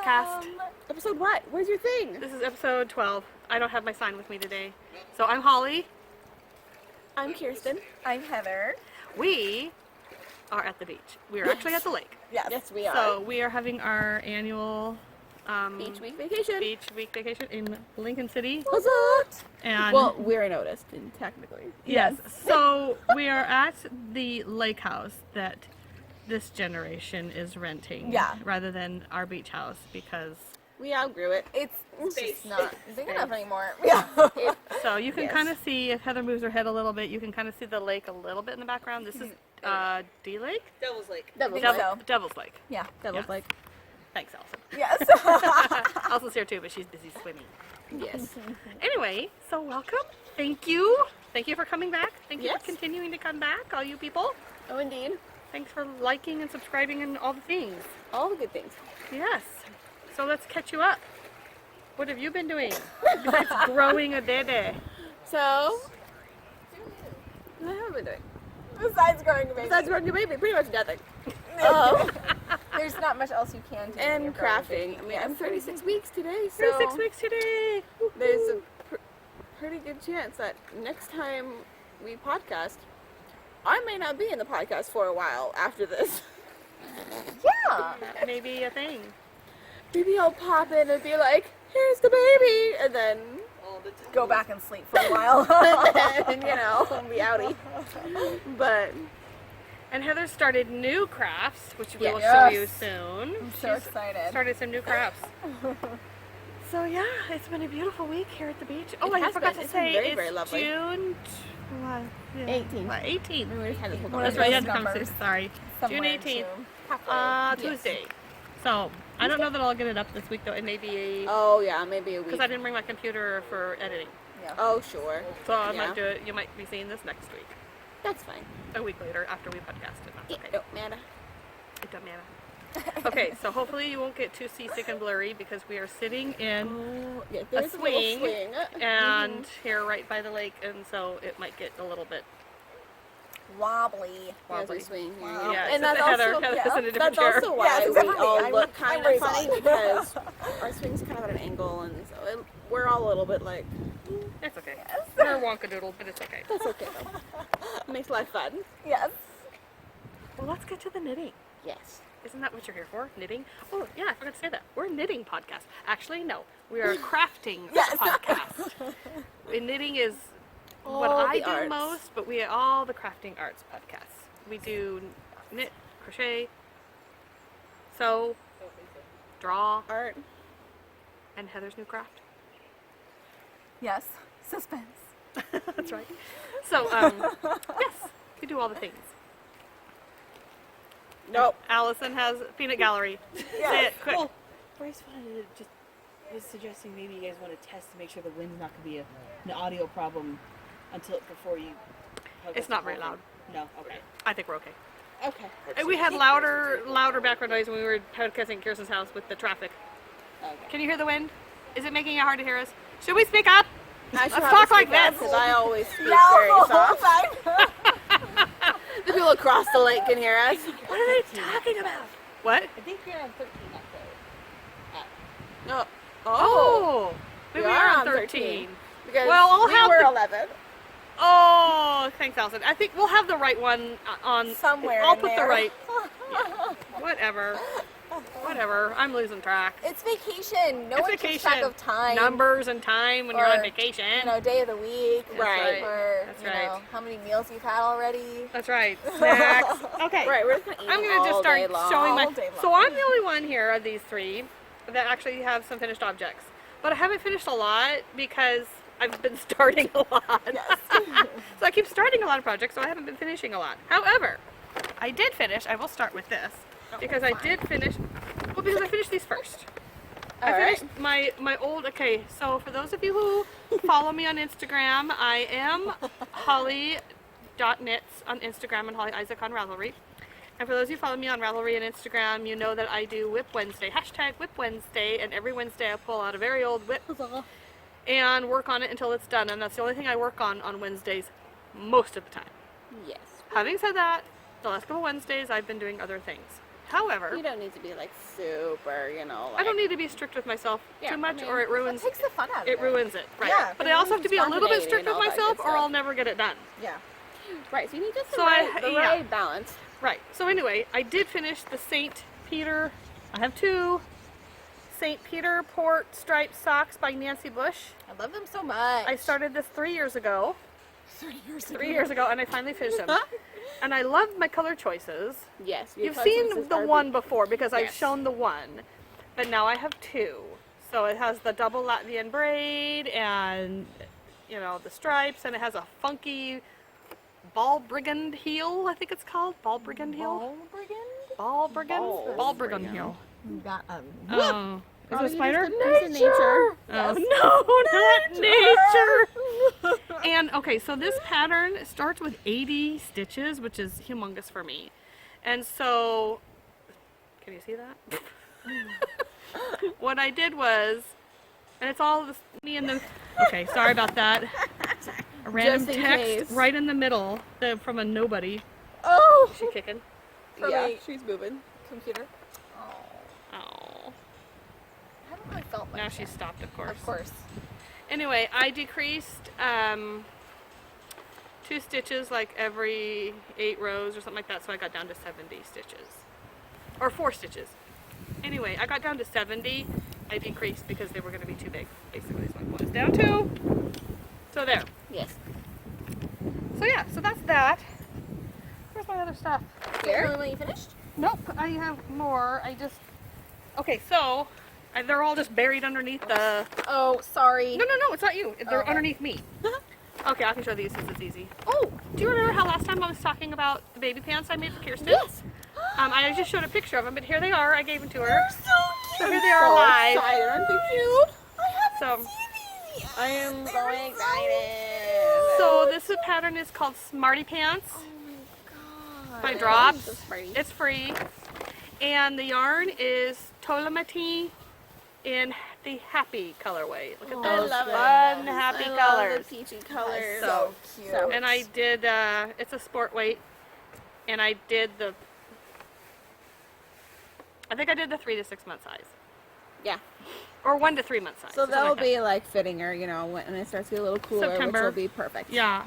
podcast. Episode what? Where's your thing? This is episode 12. I don't have my sign with me today. So I'm Holly. I'm Kirsten. I'm Heather. We are at the beach. We are actually at the lake. Yes, we are. So we are having our annual Beach week vacation. beach week vacation in Lincoln City. What's up? And Well, we're in Otiston, technically. yes, so we are at the lake house that this generation is renting. Yeah. Rather than our beach house because We outgrew it. It's Space. just not big enough anymore. Yeah. so you can Yes. kind of see, if Heather moves her head a little bit, you can kind of see the lake a little bit in the background. This is D Lake? Devil's Lake. Devil's Devil- so. Devil's Lake. Yeah. Devil's Yes. Lake. Thanks, Allison. Yes. Allison's here too, but she's busy swimming. Yes. Anyway, so welcome. Thank you. Thank you for coming back. Thank you Yes. for continuing to come back, all you people. Oh, indeed. Thanks for liking and subscribing and all the things. All the good things. Yes. So let's catch you up. What have you been doing besides growing a baby? So, what have we been doing? Besides growing a baby. Besides growing a baby, pretty much nothing. There's not much else you can do. when And you're growing a crafting. baby. I mean, I'm 36 weeks today, so 36 weeks today. there's a pretty good chance that next time we podcast, I may not be in the podcast for a while after this. Yeah. That may be a thing. Maybe I'll pop in and be like, here's the baby, and then, Go back and sleep for a while. and, you know, be outie. But, And Heather started new crafts, which we will Yes. show you soon. I'm so She's excited. started some new crafts. So yeah, it's been a beautiful week here at the beach. Oh, It I has forgot been. to It's been say very, it's very lovely. June 18. 18th. we just had this whole One of That's right, you had those to come numbers. six, sorry. Somewhere June in 18th. June. Halfway. Tuesday. So I don't know that I'll get it up this week though. It may be Oh, yeah, maybe a week. because I didn't bring my computer for editing. Yeah. Oh, sure. So I Yeah. might do it. You might be seeing this next week, That's fine. a week later after we podcast it. That's It okay. don't matter. It doesn't matter. Okay, so hopefully you won't get too seasick and blurry because we are sitting in Oh, yeah, there's a little swing, swing. and here right by the lake, and so it might get a little bit Wobbly. There's wobbly. a swing here. Wow. Yeah, and except that's Heather. also, Heather's in a different that's chair. also why Yes, we exactly. all I'm- look I'm kind very of funny sorry. because our swing's kind of at an angle, and so we're all a little bit like, It's okay. We're wonkadoodle, but it's okay. that's okay though. Makes life fun. Yes. Well, let's get to the knitting. Yes. Isn't that what you're here for? Knitting? Oh, yeah, I forgot to say that. We're a knitting podcast. Actually, no. We are a crafting podcast. And knitting is what All I the do arts. most, but we are all the crafting arts podcasts. We do knit, crochet, sew, draw, Art. and Heather's new craft. Yes. Suspense. That's right. So, yes, we do all the things. Nope. Allison has peanut gallery. Say it quick. Well, Bryce wanted to just was suggesting maybe you guys want to test to make sure the wind's not going to be an audio problem before you. It's not very loud. No. Okay. I think we're okay. Okay. And we had louder background noise when we were podcasting at Kirsten's house with the traffic. Okay. Can you hear the wind? Is it making it hard to hear us? Should we speak up? I should Let's have talk to like speak up, this. 'cause I always speak Yeah, very the whole soft. time. The people across the lake can hear us. What are they talking about? What? I think you're on 13 up there. No. Oh, We maybe we are are on on 13. Because Well, I'll we have were the- 11. Oh, thanks, Allison. I think we'll have the right one on Somewhere I'll in put the there. right. Whatever. Whatever. I'm losing track. It's vacation. No It's one vacation. keeps track of time. Numbers and time when you're on Or, vacation. You know, day of the week. That's Right. Or, That's you right. know, how many meals you've had already. That's right. Snacks. Okay. Right, we're just gonna eat I'm them gonna just all start day long. showing my. All day So long. I'm the only one here of these three that actually have some finished objects, but I haven't finished a lot because I've been starting a lot. Yes. So I keep starting a lot of projects, so I haven't been finishing a lot. However, I did finish. I will start with this because I did finish. Well, because I finished these first. I All right. finished my old. Okay, so for those of you who follow me on Instagram, I am Holly.knits on Instagram and Holly Isaac on Ravelry. And for those of you who follow me on Ravelry and Instagram, you know that I do Whip Wednesday, hashtag Whip Wednesday, and every Wednesday I pull out a very old whip and work on it until it's done. And that's the only thing I work on Wednesdays most of the time. Yes. Having said that, the last couple Wednesdays I've been doing other things. However, You don't need to be like super, like, I don't need to be strict with myself Yeah, too much, I mean, or it ruins. Takes the fun out of It ruins it, right? Yeah, but I also have to be a little bit spontaneity strict and with all that myself, good or I'll stuff. never get it done. Yeah. Right, so you need just the So right balance. Right. So anyway, I did finish the St. Peter. I have 2 St. Peter Port striped socks by Nancy Bush. I love them so much. I started this 3 years ago. 3 years 3 years ago, and I finally finished them. And I love my color choices. Yes. You've seen the one before because I've Yes. shown the one, but now I have 2. So it has the double Latvian braid and the stripes, and it has a funky ball brigand heel. I think it's called ball brigand heel. Ball brigand heel. You got Oh, is it a spider? There's nature. Oh no, not nature. And okay, so this pattern starts with 80 stitches, which is humongous for me. And so, can you see that? What I did was, and it's all this, me and the. Okay, sorry about that. A random Just in text case. right in the middle from a nobody. Oh! Is she kicking? Yeah, she's moving. Computer. Oh. I haven't really felt like Now that. she's stopped, of course. Of course. Anyway, I decreased 2 stitches like every 8 rows or something like that, so I got down to 70 stitches. Or 4 stitches. Anyway, I got down to 70. I decreased because they were going to be too big. Basically, is my point. It's down 2. So there. Yes. So yeah, so that's that. Where's my other stuff? Here? When you finished? Nope, I have more. Okay, so they're all just buried underneath the. Oh, sorry. No, it's not you. They're Okay. underneath me. Okay, I can show these since it's easy. Oh, do you remember how last time I was talking about the baby pants I made for Kirsten? Yes. I just showed a picture of them, but here they are. I gave them to her. They're so cute. So here they are live. Excited, aren't they cute? So, I am so excited. so this pattern is called Smarty Pants Oh my god. by Drops. So Smarty. It's free, and the yarn is Tolamati in the happy colorway. Look at I those love it. fun, happy I colors. love the peachy colors. So cute. so- And I did, it's a sport weight, and I did I think I did the 3 to 6 month size, Yeah. or 1 to 3 month size. So something that'll like that. be like fitting her, when it starts to get a little cooler, September. which will be perfect. Yeah.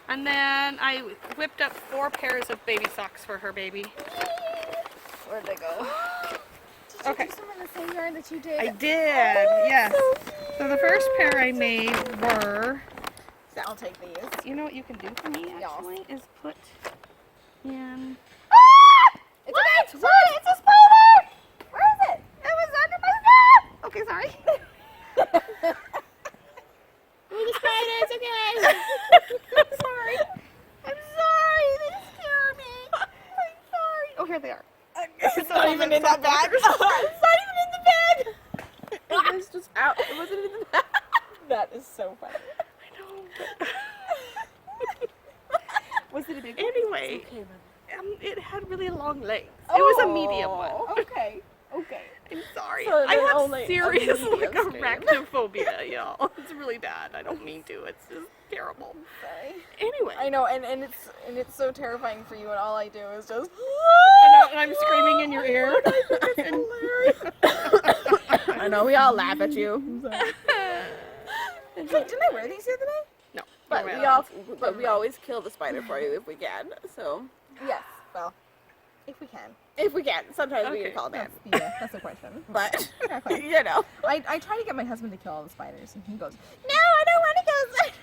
And then I whipped up 4 pairs of baby socks for her baby. Where'd they go? Did Okay. you do some in the same yarn that you did? I did, yes. So the first pair I made were, So I'll take these. you know what you can do for me Yes. actually, is put in, It's a spider! It's a spider! Where is it? it was under my stuff! Okay, sorry. The spiders, okay. I'm sorry. I'm sorry. They scare me. I'm sorry. Oh, here they are. It's not even in that bag. It's not even in the bag. It was just out. It wasn't in the bag. That is so funny. I know. Was it a big one? Anyway, Okay, it had really long legs. It was a medium one. Okay. Okay. I'm sorry. So I they're have only a serious medium like stream. arachnophobia, y'all. It's really bad. I don't mean to. It's just terrible. Sorry. Anyway, I know, and it's so terrifying for you, and all I do is just. I know, and I'm screaming in your ear. I know, we all laugh at you. Didn't I wear these the other day? No, But we always kill the spider for you if we can. So Yes. Well, if we can. if we can, sometimes we Okay. can call them. That's the question. But Exactly. I try to get my husband to kill all the spiders, and he goes, "No, I don't want to kill spiders."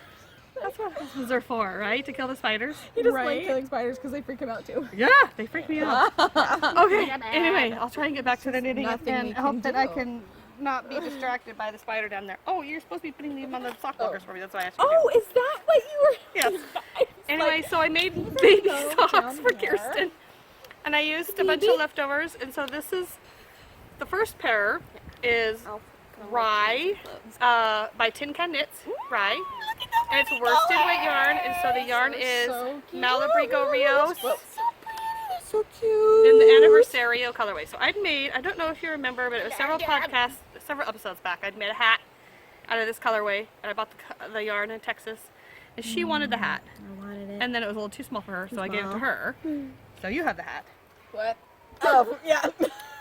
That's what husbands are for, right? To kill the spiders. He doesn't Right. like killing spiders because they freak him out too. Yeah, they freak me out. Okay. Anyway, I'll try and get back to the knitting nothing and we hope can that I do. can not be distracted by the spider down there. Oh, you're supposed to be putting them on the sock blockers for me. That's why I asked you to. Oh, is that what you were? Yes. Anyway, so I made baby go socks down for here. Kirsten, and I used a bunch of leftovers. And so this is the first pair is Rye by Tin Can Knits, Rye, and it's worsted weight yarn, and so the yarn is so cute. Malabrigo Rios So cute. in the Anniversario colorway. So I'd made, I don't know if you remember, but it was several episodes back, I'd made a hat out of this colorway, and I bought the yarn in Texas, and she wanted the hat, I wanted it. and then it was a little too small for her, so I gave it to her. So you have the hat. What? Oh, yeah.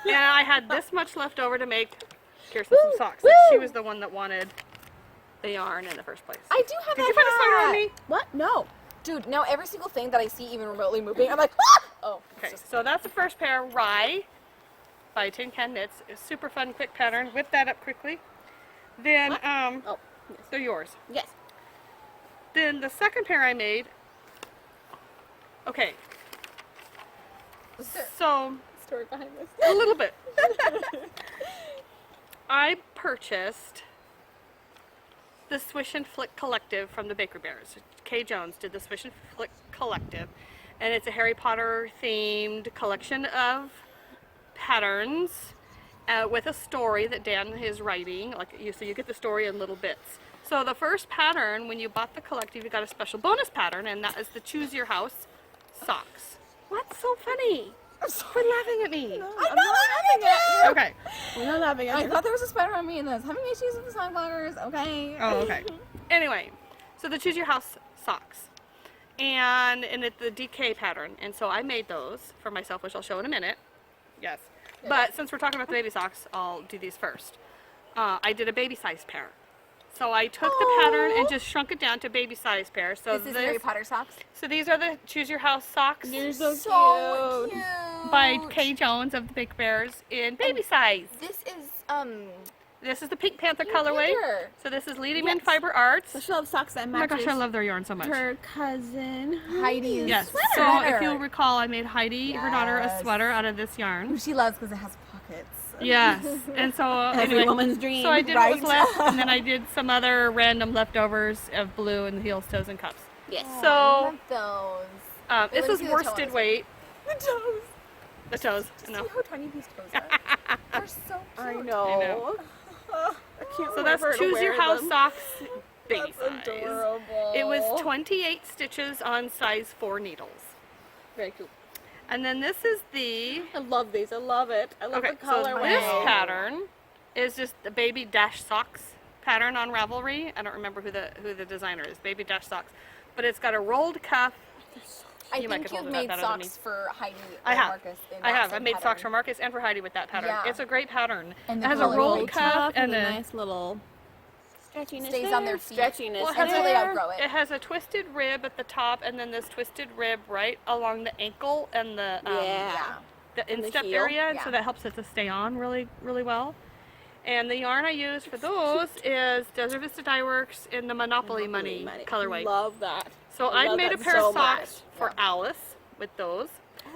And I had this much left over to make Kirsten some socks. Woo! She was the one that wanted the yarn in the first place. I do have Did that you put a spider on hat. me? What? No. Dude, now every single thing that I see even remotely moving, I'm like, ah! Oh. Okay, so that's the first pair, Rye, by Tin Can Knits. It's super fun, quick pattern. Whip that up quickly. Then, Oh, yes. they're yours. Yes. Then the second pair I made, okay, so Story behind this. a little bit. I purchased the Swish and Flick Collective from the Baker Bears. Kay Jones did the Swish and Flick Collective, and it's a Harry Potter themed collection of patterns with a story that Dan is writing. So you get the story in little bits. So the first pattern, when you bought the collective, you got a special bonus pattern, and that is the Choose Your House socks. What's so funny? Quit laughing at me. I'm not laughing at you. Okay. We're not laughing at I you. thought there was a spider on me and I was having issues with the sock blockers. Okay. Oh, okay. Anyway, so the Choose Your House socks. And it's the DK pattern. And so I made those for myself, which I'll show in a minute. Yes. But since we're talking about the baby socks, I'll do these first. I did a baby size pair. So I took the pattern and just shrunk it down to baby size pair. So This is Harry Potter socks. So these are the Choose Your House socks You're so So cute. cute. by Kay Jones of the Big Bears in baby size. This is This is the Pink Panther Pink colorway. Panther. So this is Leading Yes. In Fiber Arts. So she loves socks that Oh my matches gosh, I love their yarn so much. her cousin Heidi's Yes. sweater. So if you'll recall, I made Heidi, her daughter, a Yes. sweater out of this yarn. Who she loves because it has pockets. Yes. And so Every anyway, woman's dream. so I did what was right? left, and then I did some other random leftovers of blue and heels, toes, and cups. Yes. Oh, So- I love those. This let me is see the worsted toes. weight. The toes. The toes. Just No. see how tiny these toes are. They're so cute. I know. I I can't So wait that's for her to Choose wear Your House them. socks baby That's size. adorable. It was 28 stitches on size 4 needles. Very cool. And then this is the I love these. I love it. I love okay. the So colorway. this Wow. pattern is just the baby dash socks pattern on Ravelry. I don't remember who the designer is. Baby dash socks, but it's got a rolled cuff. I You might think get hold you've of made that out of me. socks for Heidi I and have. Marcus. In I that have. I same made socks pattern. for Marcus and for Heidi with that pattern. Yeah. It's a great pattern. And it the has a color rolled rolled cuff and a a nice little stretchiness. Stays on their feet. Stretchiness. Well, it has until a- they outgrow It it. has a twisted rib at the top, and then this twisted rib right along the ankle and the Yeah. the And the instep heel. area, and Yeah. so that helps it to stay on really, really well. And the yarn I use for those is Desert Vista Dye Works in the Monopoly Money colorway. Love that. So I I love made a that pair so of socks much. for Alice with those.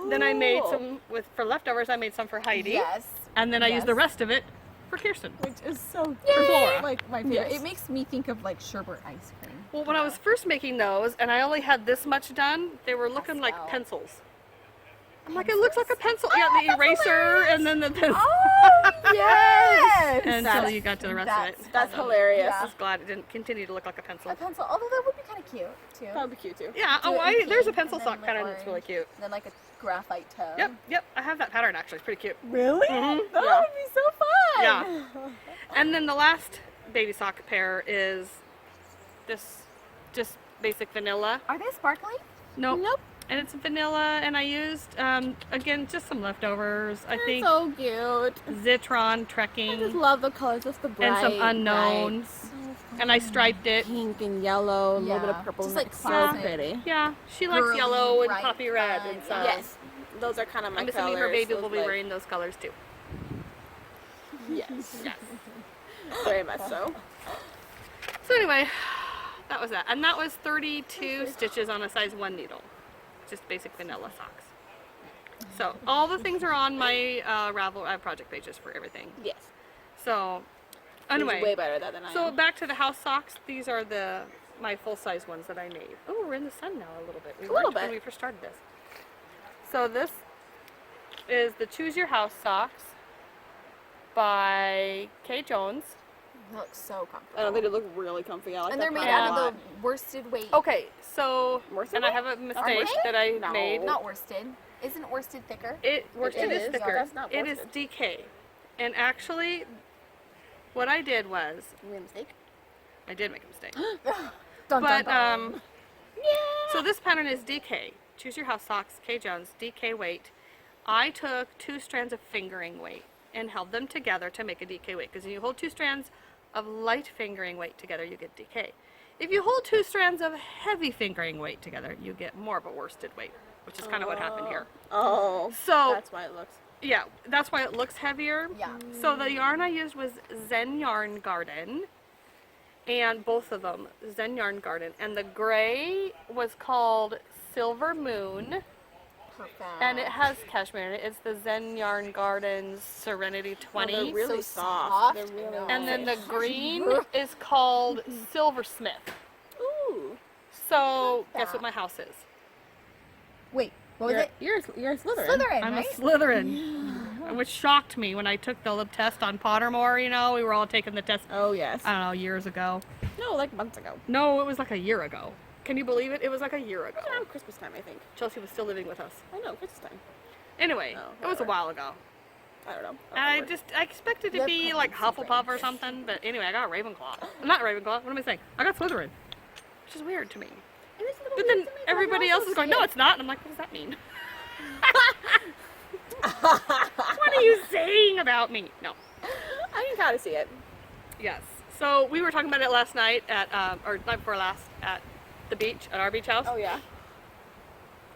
Then I made some for leftovers. I made some for Heidi, Yes. and then I used the Yes. rest of it for Kirsten. Which is so For Flora. like my favorite. Yes. It makes me think of like sherbet ice cream. Well, when I was first making those, and I only had this much done, they were looking like Pastel. pencils. I'm like, it looks like a pencil. Yeah, the that's eraser hilarious. and then the pencil. Oh yes! Until you got to the rest of it. That's funny. hilarious. I was glad it didn't continue to look like a pencil. A pencil, although that would be kind of cute too. That would be cute too. Yeah, Do oh, it in there's a pink pencil and sock then, like, pattern that's really orange. cute. And then like a graphite toe. Yep, I have that pattern actually. It's pretty cute. Really? Mhm. That Yeah. would be so fun. Yeah. And then the last baby sock pair is this just basic vanilla. Are they sparkly? Nope. Nope. And it's vanilla, and I used, again, just some leftovers. I They're think so cute. Zitron I just Trekking love the colors of the bright, and some unknowns. And I striped it. pink and yellow, a little bit of Yeah, purple. just and like it's so classic. pretty. Yeah, she likes Girly, yellow and bright, poppy red, fun, and so yeah. Yes, those are kind of my I'm colors. assuming her baby those, will be like- wearing those colors too. Yes, Yes. very much so. So anyway, that was that, and that was 32 stitches on a size 1 needle, just basic vanilla socks. So all the things are on my Ravel project pages for everything. Yes. So He's anyway, way better at that than I so am. back to the house socks. These are my full size ones that I made. Oh, we're in the sun now a little bit. We A little weren't when bit. we first started this. So this is the Choose Your House socks by Kay Jones. They look so comfortable. I don't think they look really comfy. I like And that they're made pattern a out lot. of the worsted weight. Okay, so Worsted and I weight? have a mistake worsted? that I No. made. Not worsted. Isn't worsted thicker? Worsted is is, thicker. that's not It is worsted. DK. And actually, what I did was, You made a mistake? I did make a mistake. Dun, But, dun, dun. so this pattern is DK. Choose Your House socks, Kay Jones, DK weight. I took 2 strands of fingering weight and held them together to make a DK weight. Because if you hold 2 strands of light fingering weight together, you get DK. If you hold 2 strands of heavy fingering weight together, you get more of a worsted weight, which is kind of what happened here. Oh, So that's why it looks. yeah, that's why it looks heavier. Yeah. So the yarn I used was Zen Yarn Garden, and both of them, Zen Yarn Garden. And the gray was called Silver Moon, Perfect. and it has cashmere in it. It's the Zen Yarn Garden's Serenity 20. They're really So soft. soft. They're really I know. And then the nice. green is called Silversmith. Ooh. So guess what my house is? Wait, what was it? You're a Slytherin. Slytherin, I'm right? a Slytherin. Which shocked me when I took the lip test on Pottermore, you know, we were all taking the test, Oh yes. I don't know, years ago. No, like months ago. No, it was like a year ago. Can you believe it? It was like a year ago. Around Christmas time, I think. Chelsea was still living with us. I know, Christmas time. Anyway, Oh, it was a whatever. while ago. I don't know. And I expected to be like Repurposing Hufflepuff or something, but anyway, I got Ravenclaw. Not Ravenclaw, what am I saying? I got Slytherin. Which is weird to me. But then everybody else is going, no, it's not. And I'm like, what does that mean? What are you saying about me? No. I can kind of see it. Yes. So we were talking about it last night at, or night before last, at the beach, at our beach house. Oh yeah.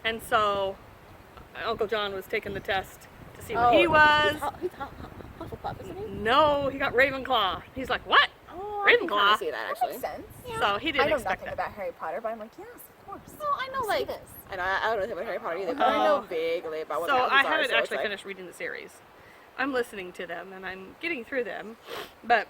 And so Uncle John was taking the test to see what he was. He's Hufflepuff, isn't he? No, he got Ravenclaw. He's like, what? Oh, I can kind Ravenclaw. of see that That actually. makes sense. So he I didn't know expect nothing that. about Harry Potter, but I'm like, yes, of course. No, I know I've like seen this. I don't know anything about Harry Potter either, but I know vaguely about what So the I houses are, haven't so it's actually like- finished reading the series. I'm listening to them and I'm getting through them. But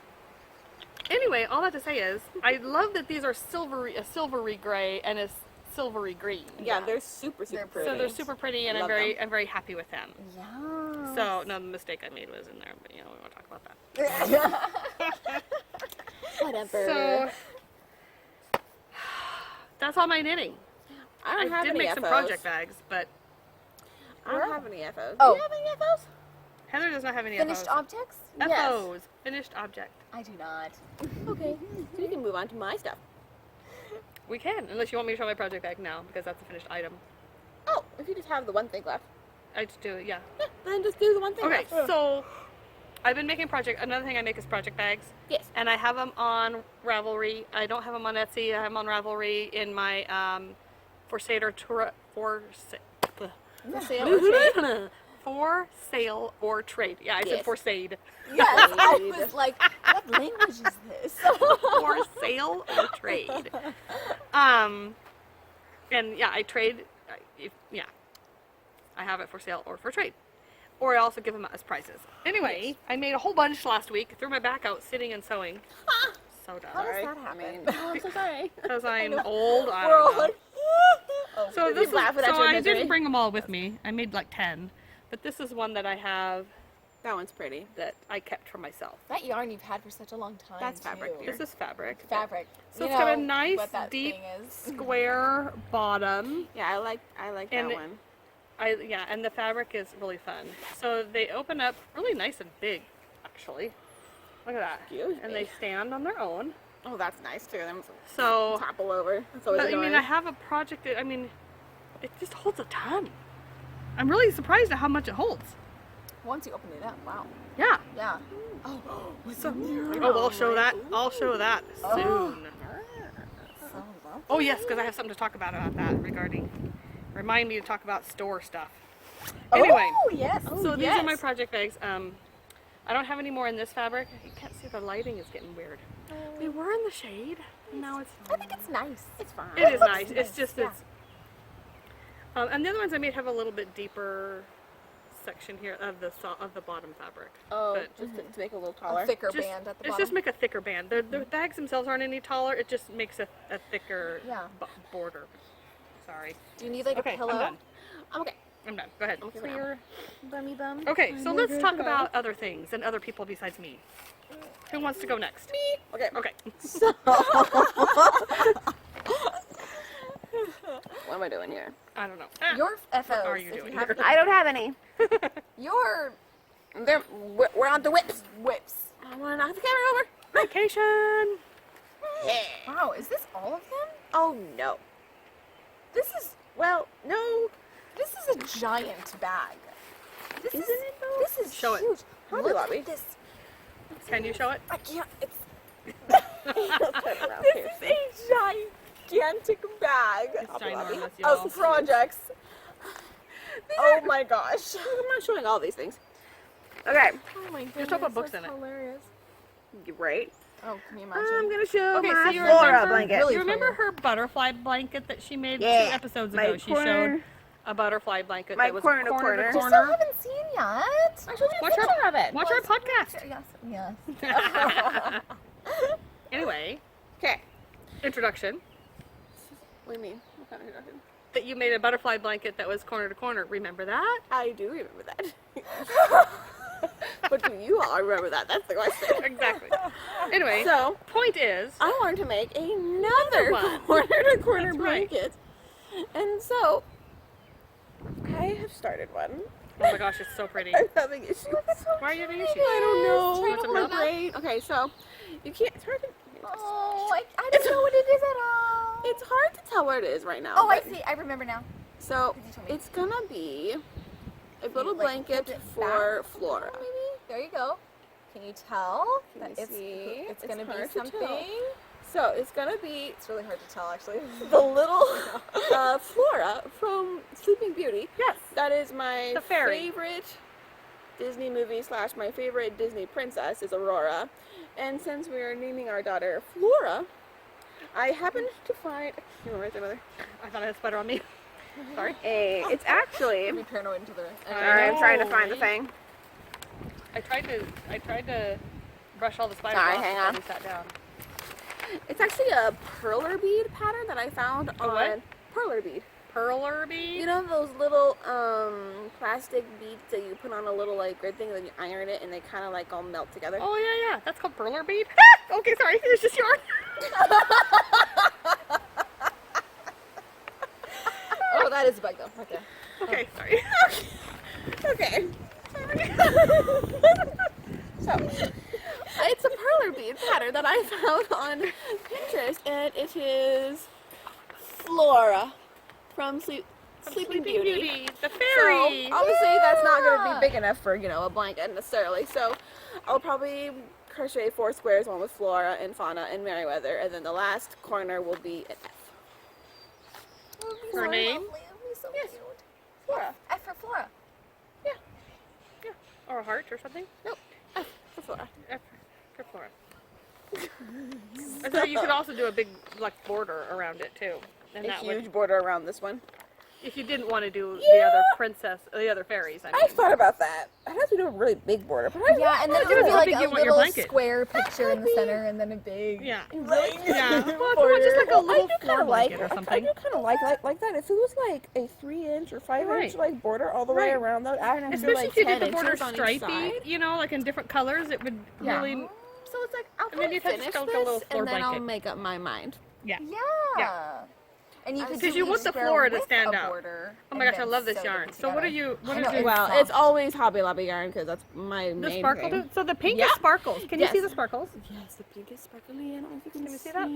anyway, all that to say is, I love that these are a silvery gray and a silvery green. Yeah, they're super They're pretty. So they're super pretty, and Love I'm very happy with them. Yeah. So no, the mistake I made was in there, but you know we won't talk about that. Whatever. So that's all my knitting. I don't have did any make FOs. some project bags, but I don't have any FOs. Oh. Do you have any FOs? Heather does not have any Finished FOs. objects? FOs, finished object. I do not. Okay. So you can move on to my stuff. We can, unless you want me to show my project bag now, because that's a finished item. Oh, if you just have the one thing left. I just do it, yeah. Yeah, then just do the one thing Okay, left. so I've been making another thing I make is project bags. Yes. And I have them on Ravelry. I don't have them on Etsy. I have them on Ravelry in my for sale or trade. Yeah, I said Yes. for sale. Yes, I was like, what language is this? For sale or trade. And yeah, I trade. Yeah, I have it for sale or for trade. Or I also give them as prizes. Anyway, I made a whole bunch last week. Threw my back out sitting and sewing. So How done. does that happen? I'm so sorry. Because I'm old. I We're all don't know. like, oh, So You're this is, laughing at so your I misery. didn't bring them all with me. I made like 10. But this is one that I have That one's pretty. that I kept for myself. that yarn you've had for such a long time. That's fabric, too. dear. This is fabric. Fabric. So You it's got a know nice, what that deep, thing is. square bottom. Yeah, I like And that one. Yeah, and the fabric is really fun. So they open up really nice and big, actually. Look at that. Excuse And me. they stand on their own. Oh, that's nice too. Them So, topple over. That's always but, I annoying. mean, I have a project that, I mean, it just holds a ton. I'm really surprised at how much it holds. Once you open it up, wow. Yeah. Yeah. Oh, what's So, in there? oh, I'll show that. I'll show that Oh. soon. Sounds awesome. Oh yes, because I have something to talk about that regarding. Remind me to talk about store stuff. Anyway, Oh, yes. so these are my project bags. I don't have any more in this fabric. You can't see the lighting is getting weird. They were in the shade, and now it's. I think it's nice. It's fine. It is looks nice. It's nice, just yeah. it's. And the other ones I made have a little bit deeper section here of the bottom fabric. Oh, But just to make it a little taller. A thicker just, band at the it's bottom. just make a thicker band. The bags themselves aren't any taller. It just makes a thicker Yeah. border. Sorry. Do you need like Okay, a pillow? I'm done. I'm okay. I'm done. Go ahead. Okay, For your bummy bum? Okay, so let's talk about other things and other people besides me. Who wants to go next? Me. Okay. Okay. What am I doing here? I don't know. Your FOs. What are you if doing have here? I don't have any. your We're on the whips. whips. I want to knock the camera over. Vacation. Yeah. Wow, is this all of them? Oh no. This is Well, no. a giant bag. Isn't it though? This is Show it. huge. Hobby Look Lobby. at this. Can you show it? I can't. It's This is a gigantic bag It's ginormous, of y'all. projects. Oh my gosh. I'm not showing all these things. Okay. oh my goodness. Just don't put books that's in it. Hilarious. Right. Oh, can you imagine? I'm gonna show Okay, my so you Flora remember, blanket. Really you remember clear. her butterfly blanket that she made Yeah, 2 episodes my ago? She corner- showed a butterfly blanket my that was corner to corner to corner. You corner. still haven't seen yet. I showed you a Watch picture our- of it. Watch our podcast. Yes. Yes. Anyway, Okay. introduction. What do you mean? What kind of introduction? That you made a butterfly blanket that was corner to corner. Remember that? I do remember that. But do you all remember that? That's the question. Exactly. Anyway, So, point is, I wanted to make another one. corner-to-corner That's right. blanket. And so, I have started one. oh my gosh, it's so pretty. I'm having issues. Why are you having issues? I don't know. Want some milk? Great. Okay, so, you can't, it's hard to, Oh, I don't know what it is at all. it's hard to tell what it is right now. Oh, I but- see. I remember now. So, You told me. it's gonna be a little like, blanket flip it for back? Flora. Maybe. There you go. Can you tell Can that you see? it's It's gonna be hard to something? tell. So, it's gonna be It's really hard to tell, actually. the little Flora from Sleeping Beauty. Yes. That is my The fairy. favorite Disney movie / my favorite Disney princess is Aurora. And since we are naming our daughter Flora, I happened to find. You want to write mother? I thought I had a sweater on me. Sorry. It's actually. Be paranoid until the Sorry, I'm trying to know, find the right? thing. I tried to brush all the spiders Sorry, off hang before on. we sat down. It's actually a perler bead pattern that I found A on what? perler bead. Perler bead? You know those little plastic beads that you put on a little like grid thing and then you iron it and they kind of like all melt together? Oh yeah, yeah. That's called perler bead. Okay, sorry. It's just yarn. Oh, that is a bug, though. Okay. Okay, sorry. Okay. So, it's a perler bead pattern that I found on Pinterest, and it is Flora from Sleeping Beauty. the fairy. So, obviously, that's not going to be big enough for, a blanket necessarily. So, I'll probably crochet 4 squares, one with Flora and Fauna and Merryweather, and then the last corner will be an F. Her name? Lovely. It'll be so Yes. cute. Flora. F for Flora. Or a heart or something. Nope. F for Flora. F for Flora. So you could also do a big border around it too, and A that huge would, border around this one. if you didn't want to do Yeah. the other fairies. I mean, I thought about that. I'd have to do a really big border, but I Yeah, and then it Yeah, would be how like big a you want your little blanket. square picture in the Maybe. center, and then a big. yeah. Right. Yeah. Well, if you want just like a little floor blanket or I something. do kind of like that. If it was like a 3-inch or 5-inch Right. border all the way Right. around, though, I don't have to do Especially like if you 10 did the border inches on each stripy, side. like in different colors, it would Yeah. really. So it's like I'll And then probably you'd have to finish still this, get a little floor and then I'll blanket. make up my mind. Yeah. Yeah. And you could Because do you each want the square Flora to with stand a out. border, Oh my and gosh, I then love this sew them yarn. So what are together. you? What I is know, your? it's Well, soft. it's always Hobby Lobby yarn because that's my The main sparkle. thing. So the pink Yeah. is sparkles. Can you see Yes. the sparkles? Yes, the pink is sparkly. I don't know if you can we see that?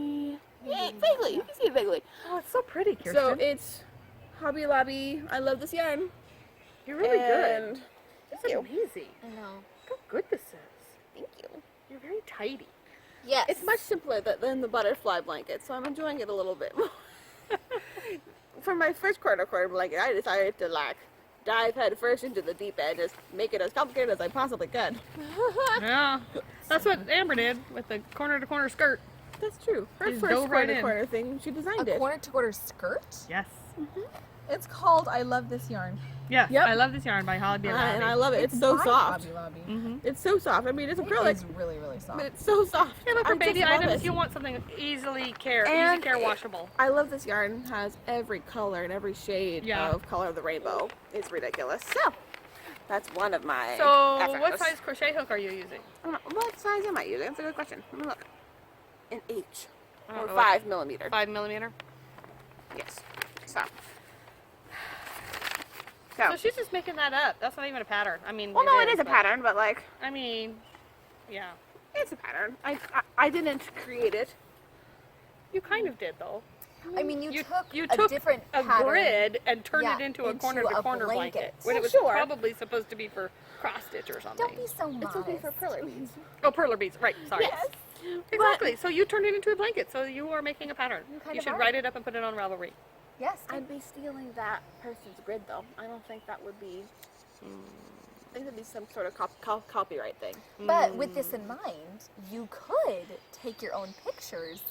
Yeah, vaguely. You can see it vaguely. Oh, it's so pretty, Kirsten. So it's Hobby Lobby. I love this yarn. You're really good. and This Thank is you. amazing. I know. Look how good this is. Thank you. You're very tidy. Yes. It's much simpler than the butterfly blanket, so I'm enjoying it a little bit more. For my first quarter blanket, I decided to dive head first into the deep end, just make it as complicated as I possibly could. Yeah. That's what Amber did with the corner to corner skirt. That's true. Her Just first dove right in. corner thing, she designed a it. quarter skirt. Yes. It's called I Love This Yarn. Yes. Yep. I love this yarn by Hobby Lobby. And I love it. It's so by soft. Hobby Lobby. Mm-hmm. It's so soft. I mean, it's It acrylic, is really, really soft. but it's so soft. Yeah, but for I just baby love items, it. you want something easy care And washable. I love this yarn. It has every color and every shade Yeah. of color of the rainbow. It's ridiculous. So that's one of my So, efforts. what size crochet hook are you using? I don't know, what size am I using? That's a good question. Let me look. An H I don't or know 5 millimeter. 5 millimeter. Yes. So. So she's just making that up. That's not even a pattern. I mean, Well, no, it is a but- pattern, but like, I mean, yeah. it's a pattern. I didn't create it. You kind of did though. I mean, you You took a took different a pattern. grid and turned Yeah, it into a into corner-to-corner a blanket. blanket. When it was Sure. probably supposed to be for cross-stitch or something. Don't be so modest. It's okay for perler beads. Oh, perler beads. Right, sorry. Yes. Exactly. So you turned it into a blanket. So you are making a pattern. You kind You of should are. write it up and put it on Ravelry. Yes. I'd be stealing that person's grid though. I don't think that would be. I think that'd be some sort of copyright thing. But with this in mind, you could take your own pictures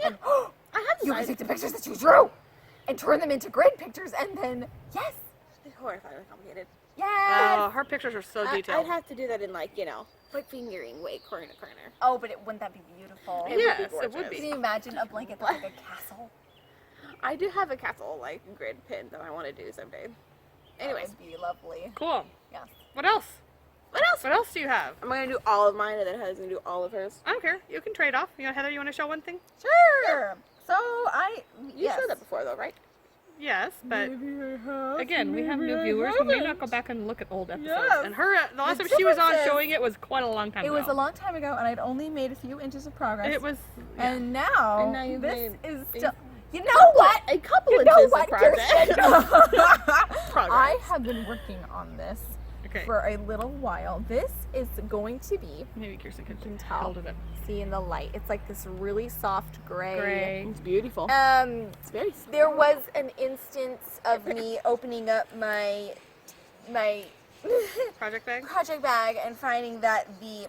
and I have you could decided. take the pictures that you drew and turn them into grid pictures and then yes, It's horrifyingly complicated. yes. Oh, her pictures are so I'd detailed. have to do that in like fingering way, corner to corner. Oh, but wouldn't that be beautiful? It would be Yes, it would gorgeous. be. Can you imagine a blanket that's like a castle? I do have a castle like grid pin that I want to do someday. Anyways, That would be lovely. Cool. Yes. What else? what else? What else do you have? I'm gonna do all of mine and then Heather's gonna do all of hers. I don't care. You can trade off. Heather, you want to show one thing? Sure. So You showed that before though, right? Yes, but again, we have new viewers who may not go back and look at old episodes. Yes. And her, the last time she was on difference is- showing it was quite a long time It ago. was a long time ago, and I'd only made a few inches of progress. It was. and now, And now you've this made is a- still. You know what? A couple You know inches what, of progress. Kirsten? Progress. I have been working on this Okay. for a little while. This is going to be, Maybe Kirsten could tell. hold it. see in the light, it's like this really soft gray. Gray. It's beautiful. It's very there was an instance of me opening up my Project bag. project bag and finding that the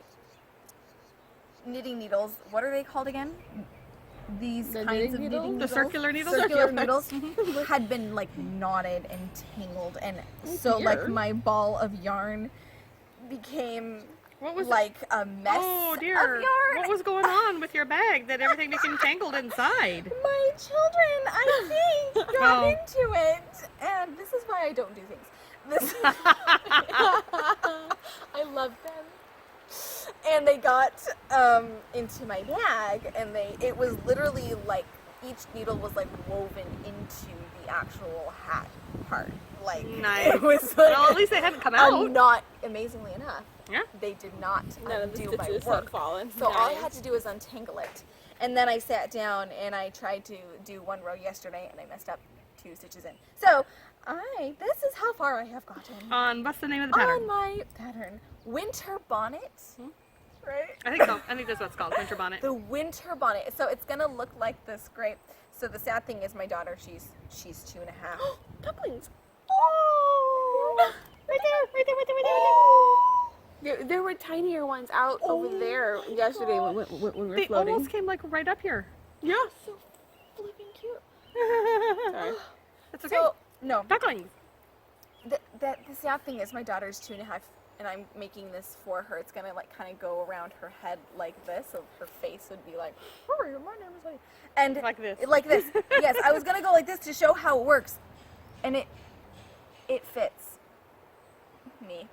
knitting needles, what are they called again? These The kinds knitting of needles? knitting The needles. circular needles. Circular needles had been like knotted and tangled, and so like dear. my ball of yarn became What was? like a mess Oh of dear. yarn. What was going on with your bag that everything became tangled inside? My children, I think, got Oh. into it, and this is why I don't do things. This I love them. And they got into my bag, and it was literally like each needle was like woven into the actual hat part. Like Nice. it was like Well, at least they hadn't come out. not amazingly enough. Yeah. They did not None of the undo my stitches work. had fallen. So all I had to do was untangle it. And then I sat down and I tried to do one row yesterday and I messed up 2 stitches in. So this is how far I have gotten On what's the name of the pattern? on my pattern. Winter bonnet. Right? I think so. I think that's what it's called. Winter bonnet. The winter bonnet. So it's gonna look like this grape. So the sad thing is my daughter, she's 2.5. Ducklings. Oh! Right there. There were tinier ones out over there yesterday when we were They floating. almost came like right up here. Yeah. So flipping cute. Sorry. That's okay. So no, Ducklings. the sad thing is my daughter's 2.5, and I'm making this for her. It's gonna like kind of go around her head like this, so her face would be like, "Oh, my name is," and Like this. Like this. Yes, I was gonna go like this to show how it works, and it fits me.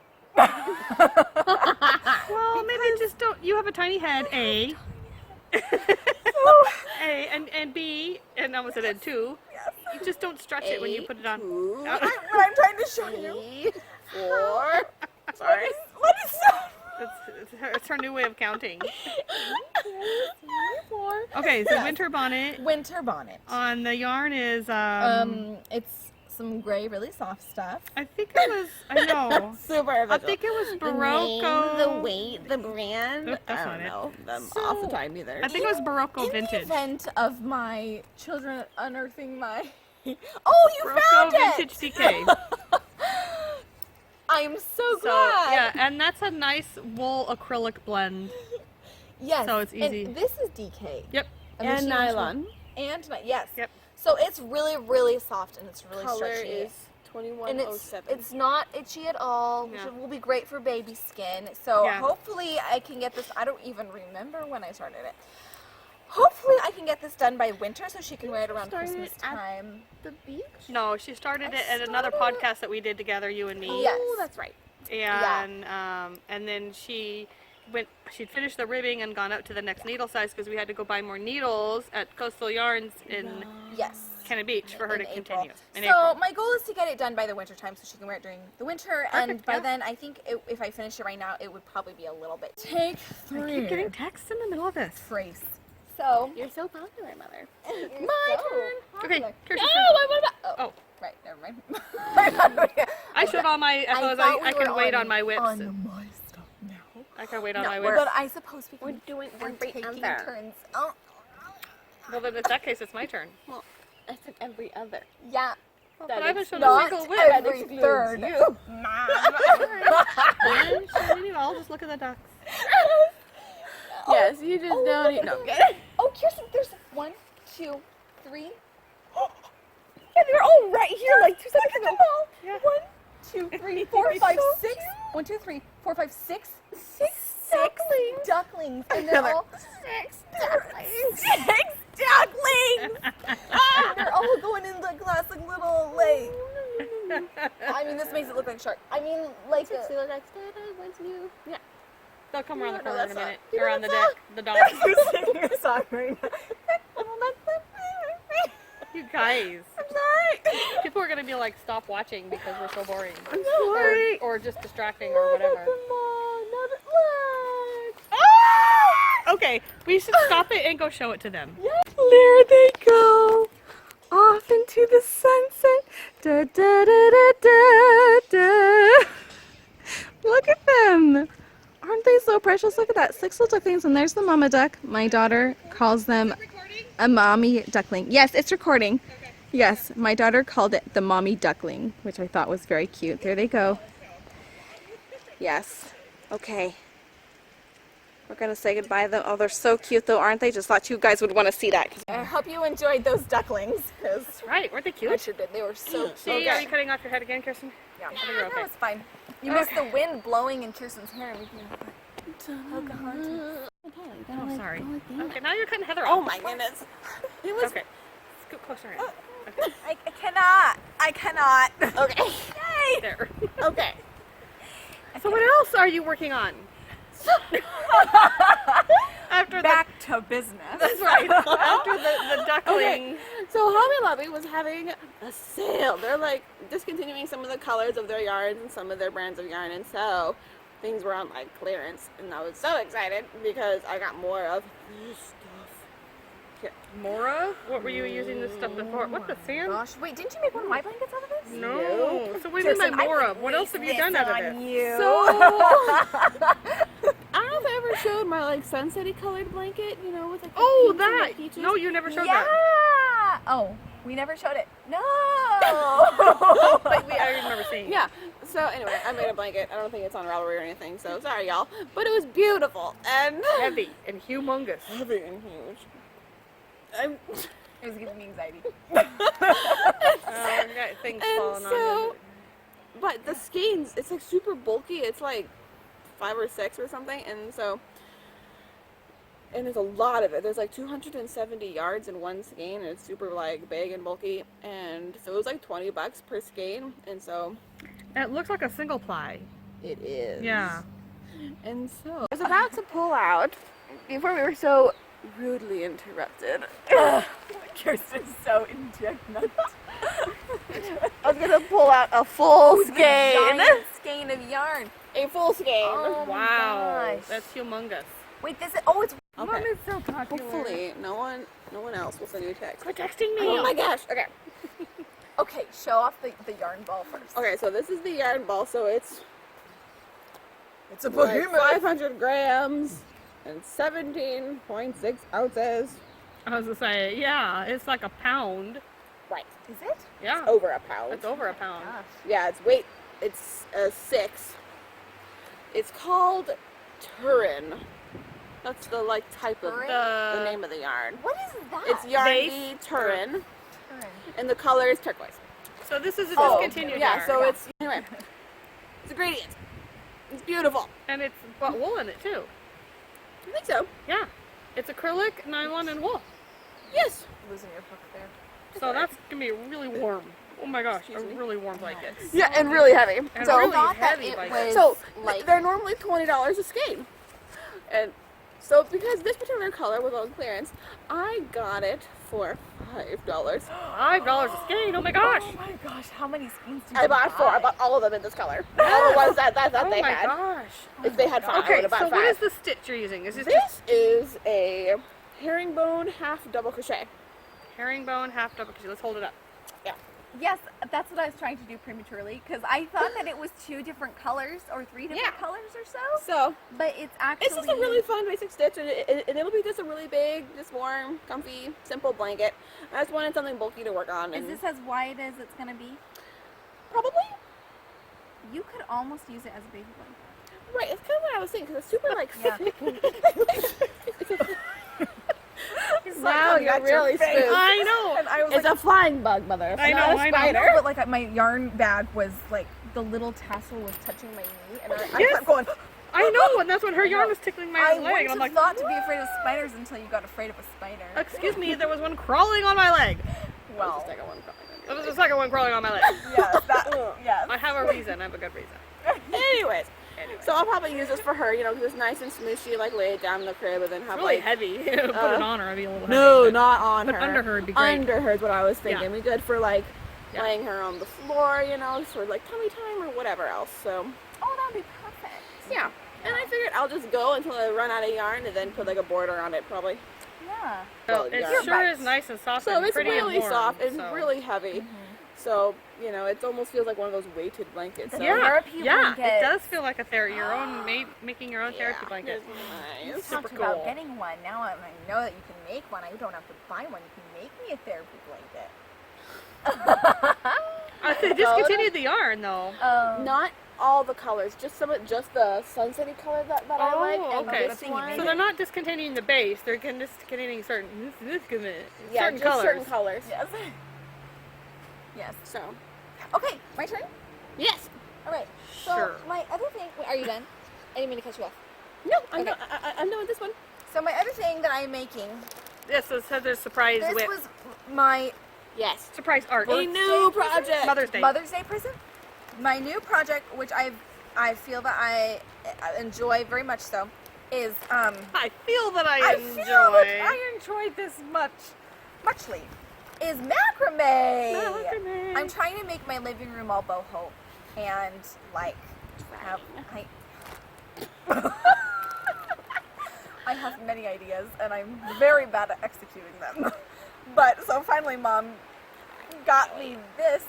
Well, maybe just don't. You have a tiny head, A. A and B, and almost said and 2. Yes. You just don't stretch it when you put it on. 2, What I'm trying to show you. 3, 4. Sorry. What is that? It's her new way of counting. Okay, so Yes. winter bonnet. Winter bonnet. On the yarn is It's some gray, really soft stuff. I think it was. I know. Super I original. think it was The Barocco. name, the weight, the brand. Nope, that's I not don't it. know them So, off the time either. I think it was Barocco In vintage. the event of my children unearthing my... Oh, you Barocco found it! vintage DK. I'm so So glad. yeah, and that's a nice wool acrylic blend. Yes. so it's easy. And this is DK. Yep. And And she- nylon. Yes. Yep. So it's really, really soft and it's really Color stretchy. is And 2107. it's not itchy at all, which Yeah. will be great for baby skin. So Yeah. hopefully I can get this. I don't even remember when I started it. Hopefully I can get this done by winter so she can wear it around started Christmas at- time. the beach. No, she started I it at another started it- podcast that we did together, you and me. Yes. Oh, that's right. And then she'd finished the ribbing and gone up to the next needle size because we had to go buy more needles at Coastal Yarns in Yes. Kenna Beach for her in to April. continue. In So April. my goal is to get it done by the winter time so she can wear it during the winter. And Perfect, by yeah. then, I think if I finish it right now, it would probably be a little bit. Take I keep getting texts in the middle of this. trace. So You're so popular, Mother. my turn. Okay, Look. Kirsten. No, what about? Oh. Right, never mind. I showed all my. I thought thought I we can were wait on my whips. On my stuff now. I can wait on my No, whips. but I suppose we We're can. doing We're every taking other. turns. Oh, Well, then in that case, it's my turn. Well, I said every other. yeah. But I haven't shown a Not single whip. every third. I'll just look at the ducks. Yes, you just don't need. No, get it. Oh, Kirsten, there's 1, 2, 3. And they're all right here, like 2 seconds ago. Yeah. 1, 2, 3, 4, 5, 6. 1, 2, 3, 4, 5, 6. 6 ducklings. Ducklings. And they're all 6 ducklings. 6 ducklings. And they're all going in the classic little like. I mean, this makes it look like a shark. I mean, like a. Yeah. They'll come around the know corner that in a minute. song. You Or know on the that deck. The dogs. singing a song right now. You guys. I'm sorry. People are going to be like, stop watching because we're so boring. I'm sorry. Or just distracting or whatever. Okay, we should stop it and go show it to them. There they go. Off into the sunset. Da, da, da, da, da, da. Look at them. Aren't they so precious? Look at that. 6 little ducklings, and there's the mama duck. My daughter calls them a mommy duckling. Yes, it's recording. Okay. Yes, my daughter called it the mommy duckling, which I thought was very cute. There they go. Yes. Okay. We're going to say goodbye to them. Oh, they're so cute, though, aren't they? Just thought you guys would want to see that. I hope you enjoyed those ducklings, because Right, weren't they I cute? sure did. They were so cute. See, are you cutting off your head again, Kirsten? Yeah, think you're okay. that was fine. You missed the wind blowing in Kirsten's hair. Oh, sorry. Okay, now you're cutting Heather Oh off. my goodness. It was Okay. Scoot closer in. Okay. I cannot. I cannot. okay. Yay! There. Okay. So what else are you working on? After Back to business. That's right. After the duckling. Okay. So Hobby Lobby was having a sale. They're like discontinuing some of the colors of their yarns and some of their brands of yarn, and so things were on like clearance, and I was so excited because I got more of this stuff. Mora? What were you using this stuff for? What the sand? Gosh, wait, didn't you make one of my blankets out of this? No. So what do you mean by Mora? What else have you done out of it? You. So I don't know if I ever showed my like sunsetty colored blanket, you know, with like the Oh, pinks and the that! peaches. No, you never showed yeah. that. Oh, we never showed it. No. But I remember seeing. Yeah. So anyway, I made a blanket. I don't think it's on Ravelry or anything, so sorry y'all. But it was beautiful and Heavy and humongous. heavy and huge. I'm It was giving me anxiety. I got things and falling on so, you. but the skeins, it's like super bulky. It's like 5 or 6 or something, and so, and there's a lot of it. There's like 270 yards in one skein, and it's super like big and bulky, and so it was like $20 per skein, and so It looks like a single ply. it is. Yeah. And so I was about to pull out before we were so rudely interrupted. Kirsten's so indignant. I was gonna pull out a full skein. Giant skein of yarn. A full skein. Oh my Wow. gosh. That's humongous. Wait, this is. Oh, it's. Okay. Mom is so popular. Hopefully, no one else will send you a text. Quit texting me. Oh my gosh. Okay. Okay, show off the yarn ball first. Okay, so this is the yarn ball. So it's It's a like 500 grams and 17.6 ounces. I was gonna say, yeah, it's like a pound. Right. Is it? Yeah. Over a pound. It's over a pound. Gosh. Yeah, it's weight. It's 6. It's called Turin. That's the like type of Turin? the name of the yarn. What is that? It's yarn Base? B Turin, Turn. and the color is turquoise. So this is a Oh, discontinued Yeah, yarn. so it's anyway. It's a gradient. It's beautiful. And it's got wool in it too. I think so. Yeah. It's acrylic, nylon, and wool. Yes. Losing your hook there. So that's gonna be really warm. Oh my gosh, a Excuse me? really warm blanket. Yeah, and really heavy. And so really thought that heavy it blanket. was- So like- they're normally $20 a skein, and so because this particular color was on clearance, I got it for $5. $5 a skein. Oh my gosh. Oh my gosh, how many skeins do you I bought 4. I buy? bought all of them in this color. All the ones that Oh they my had. gosh. If they had 5, I Okay, would have bought so 5. what is the stitch you're using? Is this just This is a herringbone half double crochet. Herringbone, half double crochet. Let's hold it up. Yes, that's what I was trying to do prematurely because I thought that it was 2 different colors or 3 different colors or so. So But it's actually. it's just a really fun basic stitch, and it'll be just a really big, just warm, comfy, simple blanket. I just wanted something bulky to work on. Is And this as wide as it's gonna be? probably? You could almost use it as a baby blanket. Right, it's kind of what I was thinking, because it's super, like, Yeah. thick. Now you're really spooked. I know. And I was It's like, a flying bug, mother. I not know, a I know. spider. but like my yarn bag was like the little tassel was touching my knee, and I Yes. kept going. I know, and that's when her yarn was tickling my I leg. wouldn't And I'm have like, thought to be afraid of spiders until you got afraid of a spider. excuse me, there was one crawling on my leg. Well, Second one probably. There was the second one crawling on my leg. yes, that, yes. I have a reason. I have a good reason. Anyways, so I'll probably use this for her, you know, because it's nice and smooshy, like lay it down in the crib and then have It's really like. heavy. Put it on her, I'd be a little heavy. No, but- not on but her. under her would be great. Under her is what I was thinking. Yeah. Be good for like Yeah. laying her on the floor, you know, sort of like tummy time or whatever else. So Oh, that'd be perfect. yeah. And I figured I'll just go until I run out of yarn and then put like a border on it probably. Yeah. Well, Well, it yeah. sure is nice and soft So and it's pretty really and warm, soft. It's so. really heavy. So, you know, it almost feels like one of those weighted blankets. So. Yeah, Therapy yeah, blanket. it does feel like a your own making your own therapy Yeah, blanket. it's nice. Super Talked about cool. getting one. Now I know that you can make one. I don't have to buy one. You can make me a therapy blanket. They discontinued the yarn though. Not all the colors, just just the sunsetty color that I Oh, like. And okay. this So you one. So they're not discontinuing the base; they're discontinuing certain yeah, certain just colors. certain colors. Yes. Yes. So, Okay, my turn. yes. All right. So Sure. my other thing. Wait, are you done? I didn't mean to cut you off. No, I'm, Okay. I'm done with this one. So my other thing that I'm making. Yes, so it says there's surprise This whip, was my Yes. surprise art. A new project. Mother's Day. Mother's Day present. My new project, which I feel that I enjoy very much so, is I feel that I I enjoy. feel that I enjoyed this muchly. Is macrame. Macrame. I'm trying to make my living room all boho, and like have I have many ideas, and I'm very bad at executing them. But so finally, Mom got me this.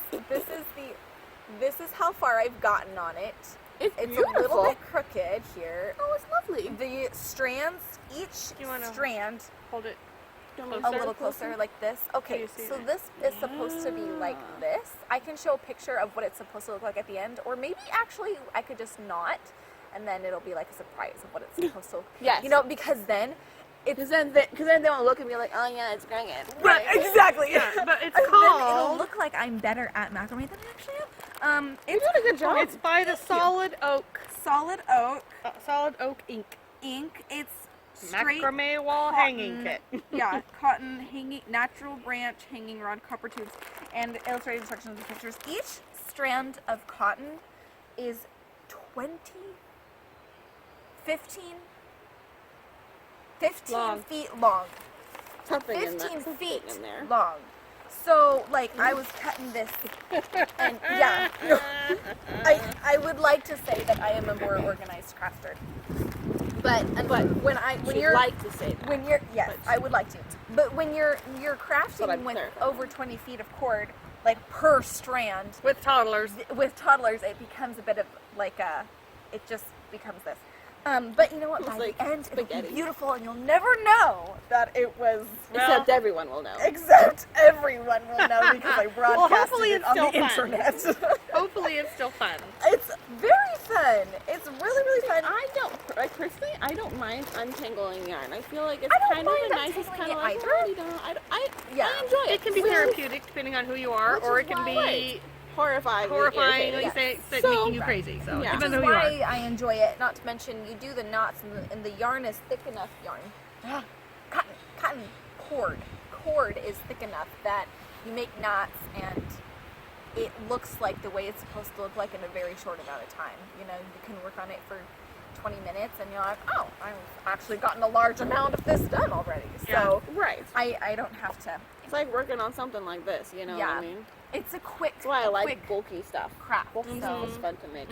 This is how far I've gotten on it. It's It's beautiful. a little bit crooked here. Oh, it's lovely. The strands, each You wanna- strand Hold it. a Closer? little closer like this. Okay, you see so it? this is supposed to be like this. I can show a picture of what it's supposed to look like at the end, or maybe actually I could just not, and then it'll be like a surprise of what it's supposed to. Yes. You know, because then Because then they won't look at me like, oh yeah, it's crooked. right, exactly. Yeah, but it's And then it'll called. look like I'm better at macrame than I actually am. You're It's doing a good job. It's by the Solid Oak. solid oak Solid Oak ink. ink. It's straight Macrame wall hanging kit. yeah, cotton hanging, natural branch hanging rod, copper tubes, and illustrated instructions and pictures. Each strand of cotton is 15 Long. feet long. something in 15 that, feet something in there. long. So, like, I was cutting this, and yeah, I would like to say that I am a more organized crafter. But when She'd you're like to say that. when you're yes, I would like to. But when you're But crafting I'm with clarifying. over 20 feet of cord, like per strand, With toddlers. with toddlers, it becomes a bit of like it just becomes this. But you know what? It's By like the end, it'll spaghetti. be beautiful, and you'll never know that it was. Except everyone will know. Except everyone will know because I broadcasted hopefully it it's on the still fun. internet. Hopefully it's still fun. It's very fun. It's really, really fun. I don't, like, personally, I don't mind untangling yarn. I feel like it's I don't kind of mind the nicest untangling kind of it like, either. you know, Yeah. I enjoy it. It can be Which is therapeutic depending on who you are, Which or is it can why- be horrifyingly horrifyingly irritating. say, making you crazy. So Yeah. Which depends is on who you why are. I enjoy it. Not to mention, you do the knots, and the yarn is thick enough. Cotton cord is thick enough that you make knots, and it looks like the way it's supposed to look like in a very short amount of time. You know, you can work on it for 20 minutes, and you're like, oh, I've actually gotten a large amount of this done already. So Right. I don't have to. It's like working on something like this, you know what I mean? It's a quick. That's why I like quick bulky stuff. craft. Bulky stuff is fun to make.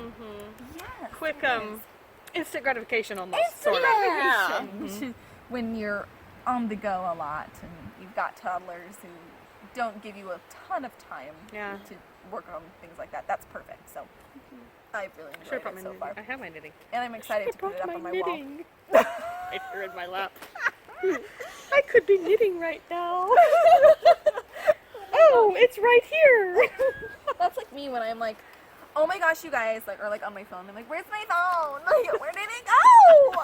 Yes. Quick it is. instant gratification almost. Instant sort of. gratification. When you're on the go a lot and you've got toddlers who don't give you a ton of time Yeah. to work on things like that. That's perfect. So I've really I should have enjoyed brought my it so knitting. far. I have my knitting. And I'm excited to put it up on my wall. Right here in my lap. I could be knitting right now. Oh, it's right here. That's like me when I'm like, oh my gosh, you guys, like, or like on my phone. I'm like, where's my phone? Like, where did it go?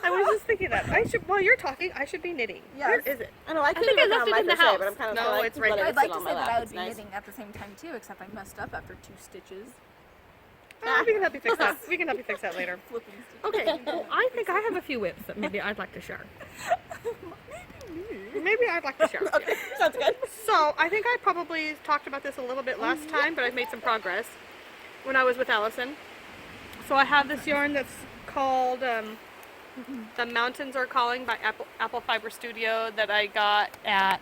I was just thinking that. I should, while you're talking, I should be knitting. Yes. Where is it? I know, I keep think I it left on it my in the crochet, house. but I'm kind of No, like, it's right let there. it I'd like sit to on say my that lap. I would It's be nice. knitting at the same time too, except I messed up after 2 stitches. We can help you fix that. We can help you fix that later. Flipping stitches. Okay, well, I think I have a few whips that maybe I'd like to share. Maybe I'd like to share. Okay, sounds good. So, I think I probably talked about this a little bit last time, but I've made some progress when I was with Allison. So I have this yarn that's called The Mountains Are Calling by Apple Fiber Studio that I got at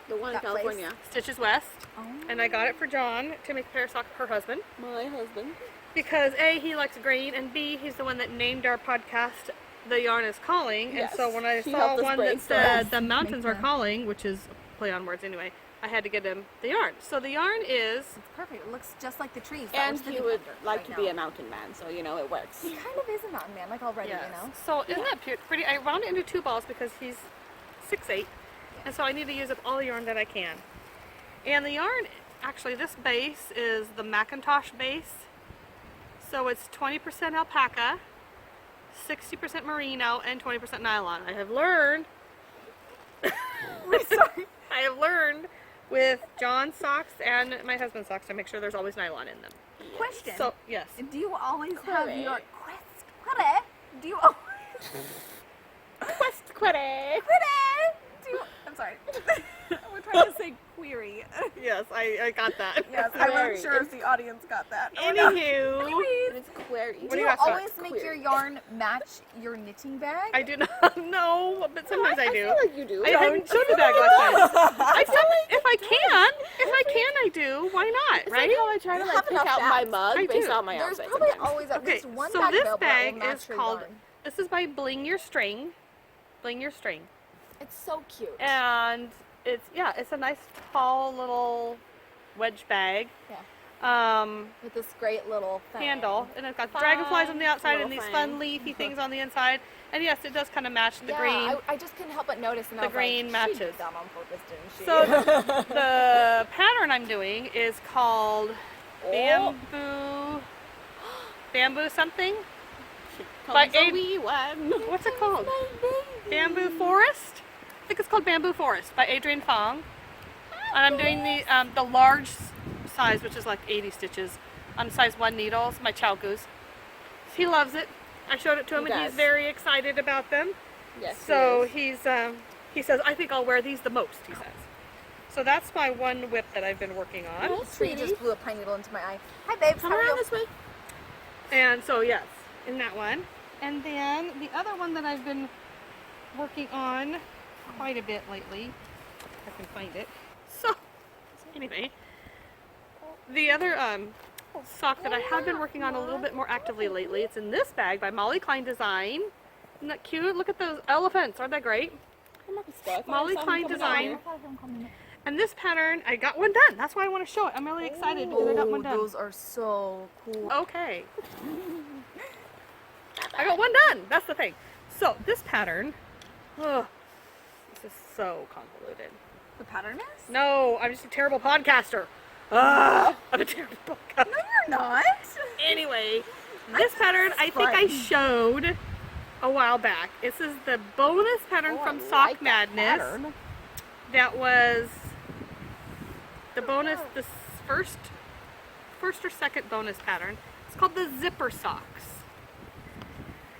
The one in That place? California. Stitches West. Oh. And I got it for John to make a pair of socks for her husband. My husband. Because A, he likes green, and B, he's the one that named our podcast The Yarn is Calling. Yes, And so when I he saw helped us one that brainstorm. said The Mountains Are Make the- Calling, which is a play on words anyway, I had to get him the yarn. So the yarn is, It's perfect. It looks just like the trees. That And was the he would defender like right to now. be a mountain man, so you know it works. He kind of is a mountain man, like already, yes. you know? So isn't that pretty? I wound it into 2 balls because he's 6'8", and so I need to use up all the yarn that I can. And the yarn, actually this base is the Macintosh base. So it's 20% alpaca, 60% merino, and 20% nylon. I have learned, Sorry. I have learned with John's socks and my husband's socks to make sure there's always nylon in them. Question. So, yes. Do you always have Correct. your quest? Do you always... Quest quitty! Do you... I'm sorry. We're trying to say query. Yes, I got that. Yes, I Query. wasn't sure if the audience got that. Oh, no. Anywho, Anyways, It's query. What do do you you got, always Scott? make Query. your yarn match your knitting bag? I do not know, but sometimes I do. feel like you do. I haven't showed the bag last time. I feel like if I can, I do. Why not, It's right? like how I try to You like have pick enough out my bags. mug I based do. on my There's outfit. probably sometimes. always at Okay, least one so bag this available that bag will match is your called. yarn. This is by Bling Your String. Bling Your String, It's so cute. and it's a nice tall little wedge bag. Yeah. With this great little thing. Handle, and it's got dragonflies on the outside and little these thing. fun leafy things on the inside. And yes, it does kind of match the Yeah, green. I just couldn't help but notice. And The I was green like, She matches. did that on purpose, didn't she? So the pattern I'm doing is called Oh. bamboo something. Comes by a A- wee one. What's it called? Bamboo Forest. I think it's called Bamboo Forest by Adrienne Fong. And I'm doing the large size, which is like 80 stitches, on size 1 needles. My Chow Goose. He loves it. I showed it to him, He and he's does. very excited about them. Yes. So he is. he says, I think I'll wear these the most, he says. So that's my one whip that I've been working on. Oh, Tree sweetie. just blew a pine needle into my eye. Hi, babes. Come How are around you? this way. And so yes, in that one. And then the other one that I've been working on quite a bit lately, if I can find it. So anyway, the other sock that I have been working on a little bit more actively lately, it's in this bag by Molly Klein Design. Isn't that cute? Look at those elephants, aren't they great? Come up, let's go. I thought I Molly saw him Klein coming Design. over. And this pattern, I got one done. That's why I want to show it. I'm really excited because I got one done. Those are so cool. Okay. I got one done. That's the thing. So this pattern, oh, this is so convoluted. The pattern is? No, I'm just a terrible podcaster. I'm a terrible podcaster. No, you're not. Anyway, this pattern I think I fun. showed a while back. This is the bonus pattern Oh, from I Sock like that Madness. pattern. That was the bonus, the first or second bonus pattern. It's called the zipper socks.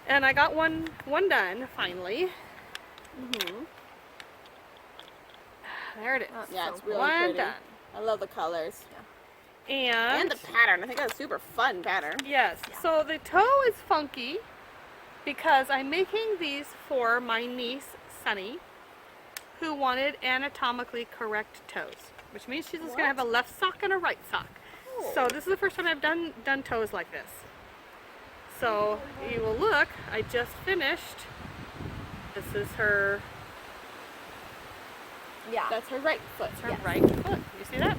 And I got one done finally. Mhm. There it is. Yeah, it's really one pretty. done. I love the colors. And, And the pattern. I think that's a super fun pattern. yes, so the toe is funky because I'm making these for my niece Sunny, who wanted anatomically correct toes, which means she's just gonna have a left sock and a right sock. So this is the first time I've done toes like this. So you will look, I just finished. This is her Yeah. That's her right foot. It's her Yes. right foot. You see that?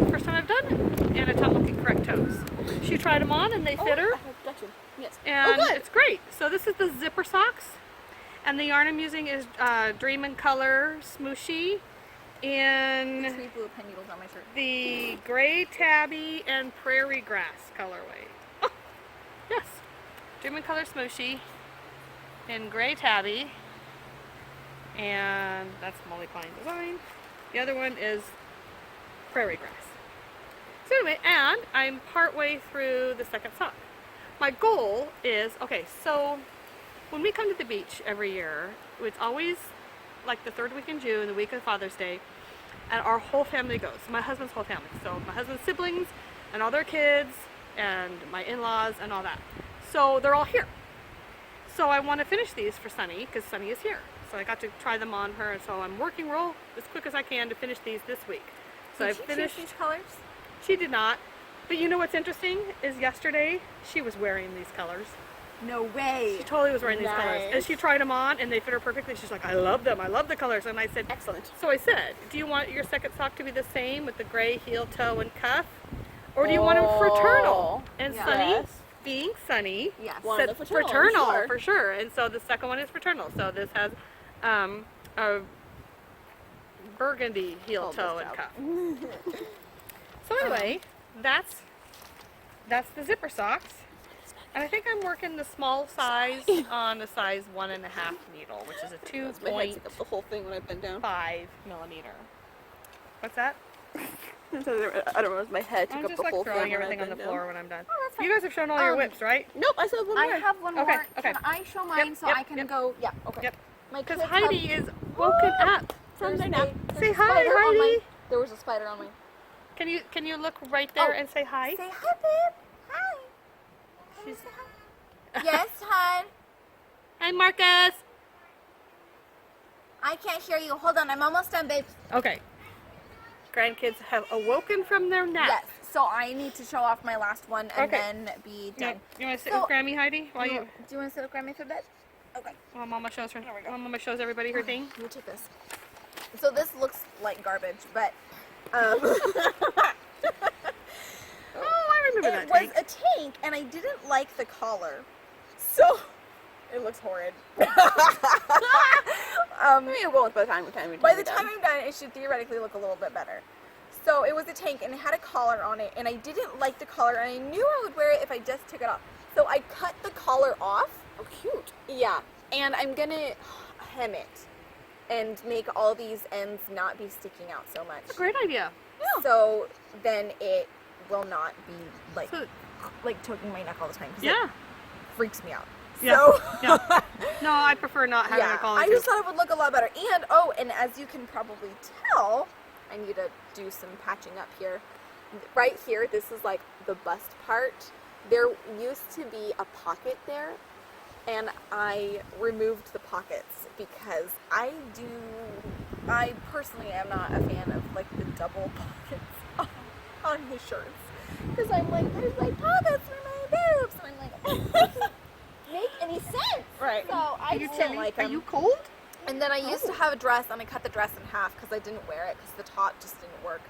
First time I've done it. And a tongue looking correct toes. She tried them on and they fit her. I have got you. Yes. And oh, good. it's great. So this is the zipper socks. And the yarn I'm using is Dream and Color Smooshy in Three blue pen needles on my shirt. the gray tabby and prairie grass colorway. Oh, yes. Dream and Color Smooshy in gray tabby. And that's Molly Pine Design. The other one is prairie grass. So anyway, and I'm partway through the second sock. My goal is, okay, so when we come to the beach every year, it's always like the third week in June, the week of Father's Day, and our whole family goes. My husband's whole family. So my husband's siblings and all their kids and my in-laws and all that. So they're all here. So I want to finish these for Sunny because Sunny is here. So I got to try them on her, and so I'm working real as quick as I can to finish these this week. So I've finished these colors? She did not. But you know what's interesting is yesterday she was wearing these colors. No way. She totally was wearing these colors. And Nice. she tried them on and they fit her perfectly. She's like, I love them. I love the colors. And I said, Excellent. so I said, do you want your second sock to be the same with the gray heel, toe, and cuff? Or do you want them fraternal? And Yeah. Sunny, Yes. being Sunny, Yes. Wanted said the fraternal, sure. for sure. And so the second one is fraternal. So this has a burgundy heel, Hold toe, this and out. cuff. So anyway, that's the zipper socks. And I think I'm working the small size on a size 1.5 needle, which is a My head took up the whole thing when I bent down. 2.5 millimeter. What's that? I don't know. It was my head took I'm up just the like whole throwing thing when I everything on the bent floor down. when I'm done. Oh, that's fine. You guys have shown all your whips, right? Nope, I still have one I more. have one Okay, more. okay. Can I show mine so Yep, I can yep. go? Yeah. Okay. Yep. My Because kids Heidi have- is woken up. From There's there now. a- Say there's a hi, spider on my- Heidi. There was a spider on my. Can you look right there Oh. and say hi? Say hi, babe. Hi. She's, Yes, hon. hi, Marcus. I can't hear you. Hold on. I'm almost done, babe. Okay. Grandkids have awoken from their nap. Yes. So I need to show off my last one and Okay. then be done. You want to sit So- with Grammy, Heidi? While Do you, you want to sit with Grandma for bed? Okay. while Mama shows her. While Mama shows everybody her thing. Let me take this. So this looks like garbage, but Oh, I remember it that was tank. a tank, and I didn't like the collar. So it looks horrid. Maybe it won't by the time By the time I'm done, it should theoretically look a little bit better. So it was a tank, and it had a collar on it, and I didn't like the collar, and I knew I would wear it if I just took it off. So I cut the collar off. Oh, cute. Yeah, and I'm gonna hem it and make all these ends not be sticking out so much. Great idea. So then it will not be like So, choking my neck all the time. 'Cause yeah. it freaks me out. Yeah. So Yeah. No, I prefer not having yeah, a collar I too. just thought it would look a lot better. And as you can probably tell, I need to do some patching up here. Right here, this is like the bust part. There used to be a pocket there, and I removed the pockets because I personally am not a fan of like the double pockets on the shirts. Because I'm like, there's like pockets for my boobs, and I'm like, that doesn't make any sense. Right. So I just don't like Are them. you cold? And then I used to have a dress, and I cut the dress in half because I didn't wear it because the top just didn't work.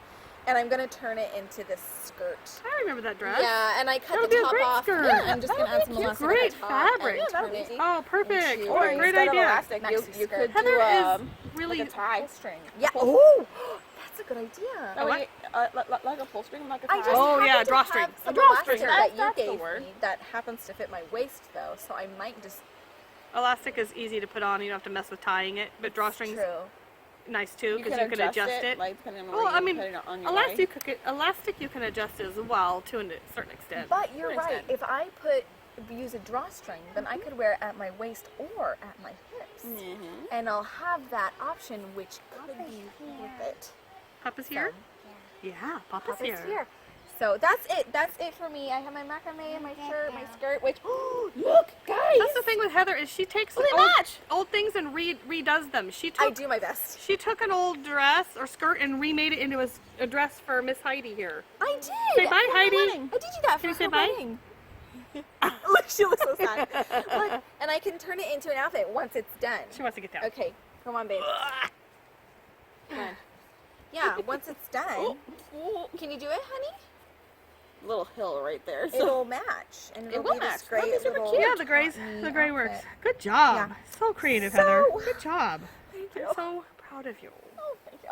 And I'm gonna turn it into this skirt. I remember that dress. Yeah, and I cut That'll the be a top great off. skirt. Yeah, I'm just That gonna would add be some cute. elastic Great at the top fabric. and Yeah, turn that'd it be Oh, perfect. Into- What Or a great instead of idea. elastic, you Maxi could skirt. do Heather is really like a tie. Pull string. Yeah. Oh, that's a good idea. No, what? wait, like a pull string, like a I tie. just Oh, happen yeah, to drawstring. have some A drawstring, elastic that you that's the gave word. me that happens to fit my waist though, so I might just. Elastic is easy to put on. You don't have to mess with tying it. But drawstring's True. nice too because you can adjust it. like depending on Well, where I you mean, put it on your elastic you can adjust as well to a certain extent. But you're To an right. extent. If I use a drawstring, then I could wear it at my waist or at my hips, Mm-hmm. and I'll have that option, which could be worth it. Papa's here? So, Yeah, Papa's Papa's here. here. So that's it. That's it for me. I have my macrame, my shirt, my skirt. Which look, guys! That's the thing with Heather is she takes Well, they old, match. old things and redoes them. She I took do my best. she took an old dress or skirt and remade it into a dress for Miss Heidi here. I did. Say bye, for her Heidi. wedding. I did do that Can you for say her bye? wedding. Look, she looks so sad. Look, and I can turn it into an outfit once it's done. She wants to get down. Okay, come on, babe. Yeah, once it's done. Oh, Can you do it, honey? little hill right there. So It'll match, and it'll will be this match. great That'll be super little. cute. Yeah, the gray works. Good job. Yeah. So creative, So- Heather. Good job. Thank you. I'm so proud of you. Oh, thank you.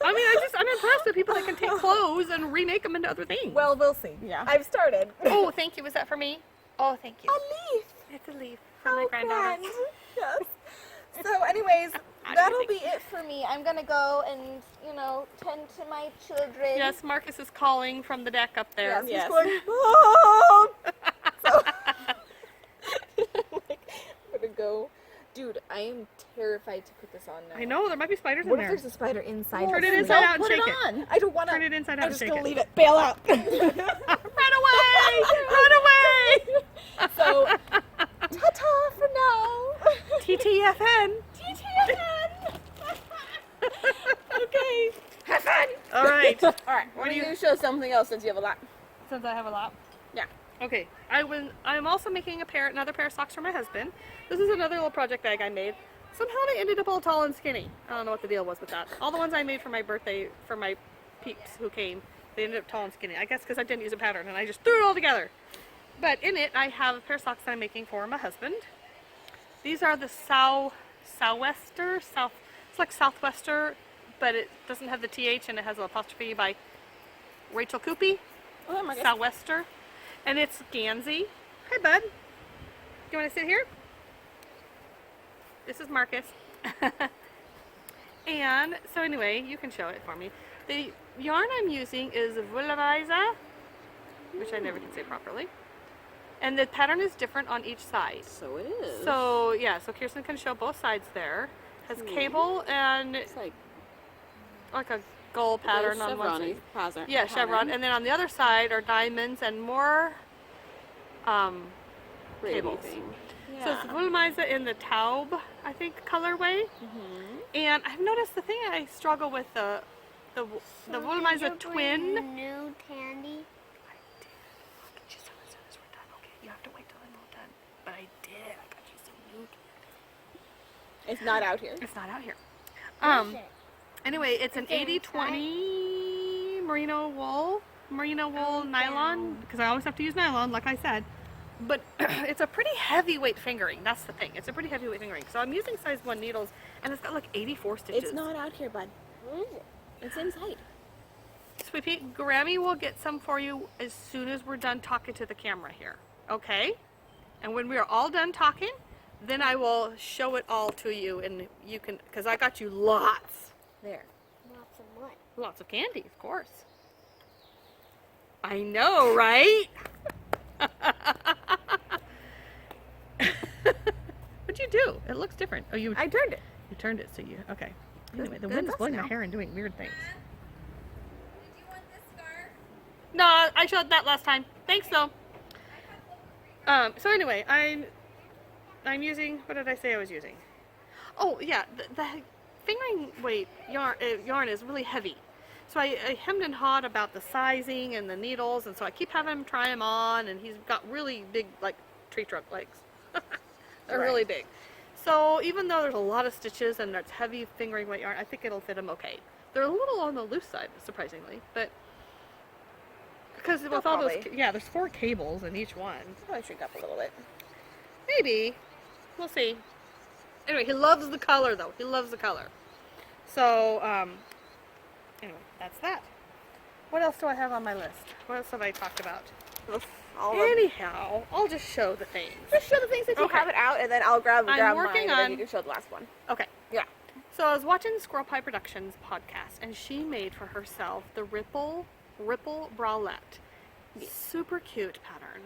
I mean, I'm impressed with people that can take clothes and remake them into other things. Well, we'll see. Yeah. I've started. Oh, thank you. Was that for me? Oh, thank you. A leaf. It's a leaf from my granddaughter. Grand. Yes. So, anyways, that'll be it for me. I'm gonna go and, tend to my children. Yes, Marcus is calling from the deck up there. Yes. Yes. He's going, Mom! So, I'm gonna go. Dude, I am terrified to put this on now. I know, there might be spiders What in if there. there's a spider inside? Turn her it food? inside out and put shake it it. on. I don't want to. Turn it inside out I'm and just shake gonna it. leave it. Bail out. Run away! Run away! So, ta-ta for now. TTFN. TTFN. Okay. Have fun. All right. All right. What What do do you- you show something else since you have a lot? Since I have a lot. Yeah. Okay. I'm also making another pair of socks for my husband. This is another little project bag I made. Somehow they ended up all tall and skinny. I don't know what the deal was with that. All the ones I made for my birthday, for my peeps who came, they ended up tall and skinny. I guess because I didn't use a pattern and I just threw it all together. But in it, I have a pair of socks that I'm making for my husband. These are the Southwester. It's like Southwester, but it doesn't have the TH and it has an apostrophe by Rachel Coopy. Oh my gosh. Southwester. And it's Gansey. Hi, bud. Do you want to sit here? This is Marcus. And so anyway, you can show it for me. The yarn I'm using is Vulariza, which I never can say properly. And the pattern is different on each side. So it is. So yeah, so Kirsten can show both sides there. Has cable and it's like a gull pattern on one chevron-y side. pattern. Yeah, chevron. And then on the other side are diamonds and more cables. So it's Vulmaiza in the Taub, I think, colorway. And I've noticed the thing I struggle with the Vulmaiza twin. New candy. I did. I'll get you some as soon as we're done. Okay, you have to wait till I'm all done. But I did. I got you some new. It's not out here. It's not out here. Where's it? Anyway, it's an Is it 80-20 merino wool nylon, because I always have to use nylon, like I said. But it's a pretty heavyweight fingering. That's the thing. It's a pretty heavyweight fingering. So I'm using size 1 needles, and it's got like 84 stitches. It's not out here, bud. Where is it? It's inside. Sweet Pea, Grammy will get some for you as soon as we're done talking to the camera here. Okay? And when we are all done talking, then I will show it all to you, and you can, because I got you lots. There. Lots of what? Lots of candy, of course. I know, right? What'd you do? It looks different. Oh, you turned it. you turned it, so you okay. Anyway, the good wind is enough blowing my now. hair and doing weird things. Did you want this scarf? No, I showed that last time. Thanks though. So anyway, I'm using, what did I say I was using? Oh yeah, the fingering weight yarn is really heavy. So I hemmed and hawed about the sizing and the needles, and so I keep having him try them on, and he's got really big, like, tree trunk legs. They're really big. So even though there's a lot of stitches and it's heavy fingering weight yarn, I think it'll fit him okay. They're a little on the loose side, surprisingly, but because with all those, probably. yeah, there's 4 cables in each one. Probably shrink up a little bit. Maybe. We'll see. Anyway, he loves the color, though. He loves the color. So, anyway, that's that. What else do I have on my list? What else have I talked about? Anyhow, I'll just show the things. Just show the things that you Okay. have it out, and then I'll grab I'm mine, working and then on- you can show the last one. Okay. Yeah. So I was watching Squirrel Pie Productions podcast, and she made for herself the Ripple bralette. Super cute pattern.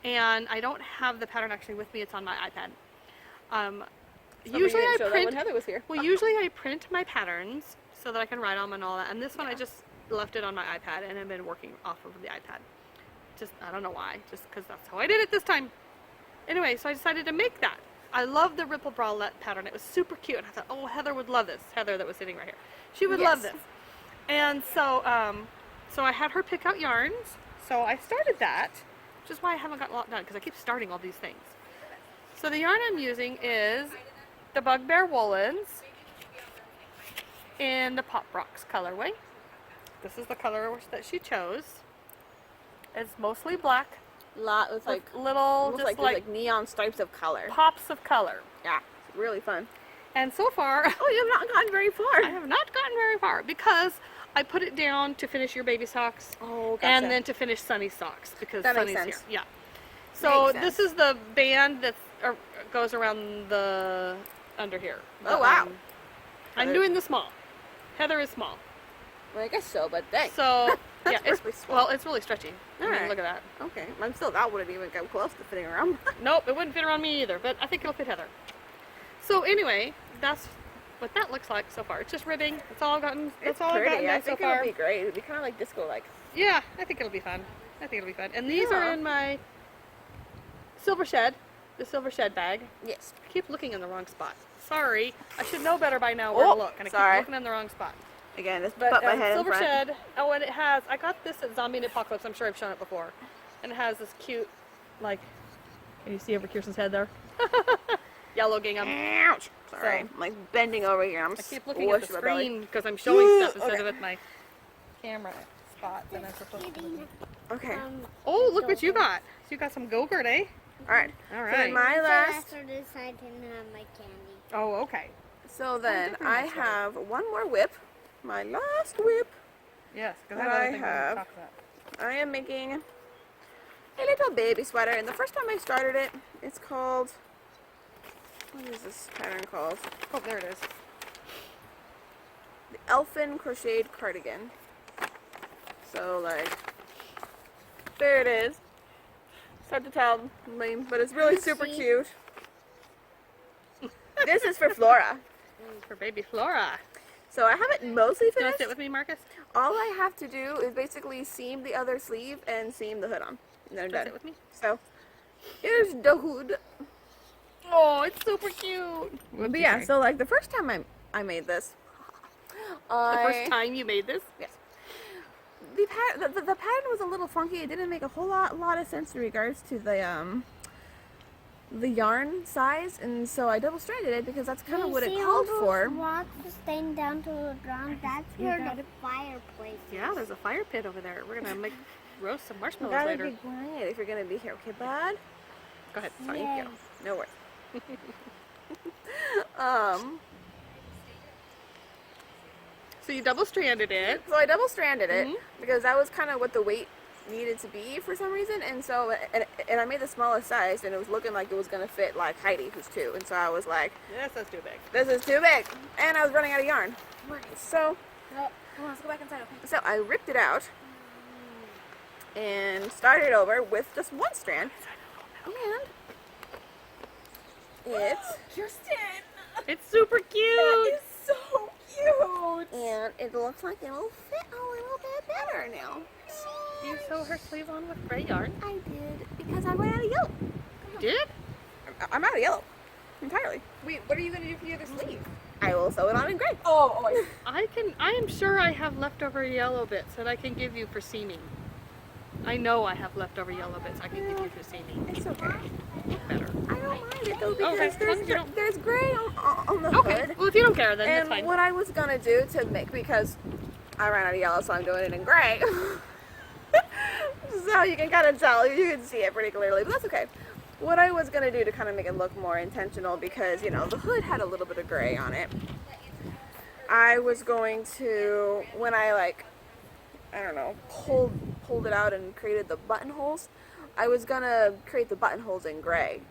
And I don't have the pattern actually with me. It's on my iPad. Usually I show that print. when Heather was here. Well, usually I print my patterns so that I can write them and all that. And this one I just left it on my iPad and I've been working off of the iPad. Just, I don't know why, just because that's how I did it this time. Anyway, so I decided to make that. I love the Ripple bralette pattern. It was super cute. And I thought, oh, Heather would love this. Heather that was sitting right here. She would love Yes. this. And so, so I had her pick out yarns. So I started that, which is why I haven't got a lot done, because I keep starting all these things. So the yarn I'm using is the Bugbear Woolens. in the Pop Rocks colorway. This is the color that she chose. It's mostly black Lot with with like little, almost just like, like, these, like neon stripes of color. pops of color. Yeah, it's really fun. And so far, Oh, you have not gone very far. I have not gotten very far because I put it down to finish your baby socks Oh, gotcha. and then to finish Sunny's socks because That makes Sunny's sense. here. Yeah. So Makes this sense. is the band that goes around the under here. Oh, wow. I'm Heather- doing the small. Heather is small. Well, I guess so, but thanks. So That's yeah, it's really small. well, it's really stretchy. I mean, Alright. look at that. Okay, I'm still, that wouldn't even come close to fitting around. Nope, it wouldn't fit around me either, but I think it'll fit Heather. So anyway, that's what that looks like so far. It's just ribbing. That's all I've gotten. That's It's all I've gotten pretty. I done so think far. it'll be great. It'll be kind of like disco-like. Yeah, I think it'll be fun. I think it'll be fun. And these are Yeah. in my silver shed, the silver shed bag. Yes. I keep looking in the wrong spot. Sorry, I should know better by now where to Oh, look, and I sorry. keep looking in the wrong spot. Again, just But put my head in silver front. shed. Oh, and it has. I got this at Zombie Apocalypse. I'm sure I've shown it before, and it has this cute, like. Can you see over Kirsten's head there? Yellow gingham. Ouch. Sorry. So- I'm like bending over here. I'm I keep looking at the squishing my belly. screen because I'm showing stuff instead Okay. of at my camera spot that I'm supposed to. Okay. Oh, look what you got! So you got some Go-Gurt, eh? All right. All So right. then my last. After this, I didn't have my candy. Oh, okay. So then different I next one. have one more whip. My last whip. Yes, because That I I have other things I have. want to talk about. I am making a little baby sweater, and the first time I started it, it's called. What is this pattern called? Oh, there it is. The Elfin Crocheted Cardigan. So like, there it is. It's hard to tell, but it's really super See? cute. This is for Flora. For baby Flora. So I have it mostly You want to finished. sit with me, Marcus? All I have to do is basically seam the other sleeve and seam the hood on. And then I'm Want to done. sit with me? So here's the hood. Oh, it's super cute. But yeah, so like the first time I made this, The first time you made this? yes, the pattern was a little funky. It didn't make a whole lot of sense in regards to the yarn size, and so I double stranded it because that's kind of what it called for. Rocks staying down to the ground. That's where the fireplace is. Yeah, there's a fire pit over there. We're gonna roast some You marshmallows gotta later. be quiet if you're gonna be here, okay, bud? Go ahead. Thank Yes. you. No worries. So you double stranded it. So I double stranded it Mhm. because that was kind of what the weight needed to be for some reason, and so and I made the smallest size, and it was looking like it was gonna fit like Heidi, who's 2, and so I was like, Yes, that's too big. this is too big, and I was running out of yarn. So Come on, let's go back inside, okay? so I ripped it out and started over with just one strand, and it's Kirsten! It's super That cute. is so cute! and it looks like it'll fit a little bit better now. You sew her sleeve on with gray yarn. I did because I ran out of yellow. You did? I'm out of yellow entirely. Wait, what are you gonna do for the other sleeve? I will sew it on in gray. Oh, I am sure I have leftover yellow bits that I can give you for seaming. I know I have leftover yellow bits I can give you for seaming. It's okay. Better. I don't mind it though because Okay, as long as you don't- there's gray on the Okay. hood. Well, if you don't care, then that's And fine. what I was gonna do to make, because I ran out of yellow, so I'm doing it in gray. So you can kind of tell, you can see it pretty clearly, but that's okay. What I was gonna do to kind of make it look more intentional, because you know the hood had a little bit of gray on it, I was going to, when I like, I don't know, pulled it out and created the buttonholes, I was gonna create the buttonholes in gray,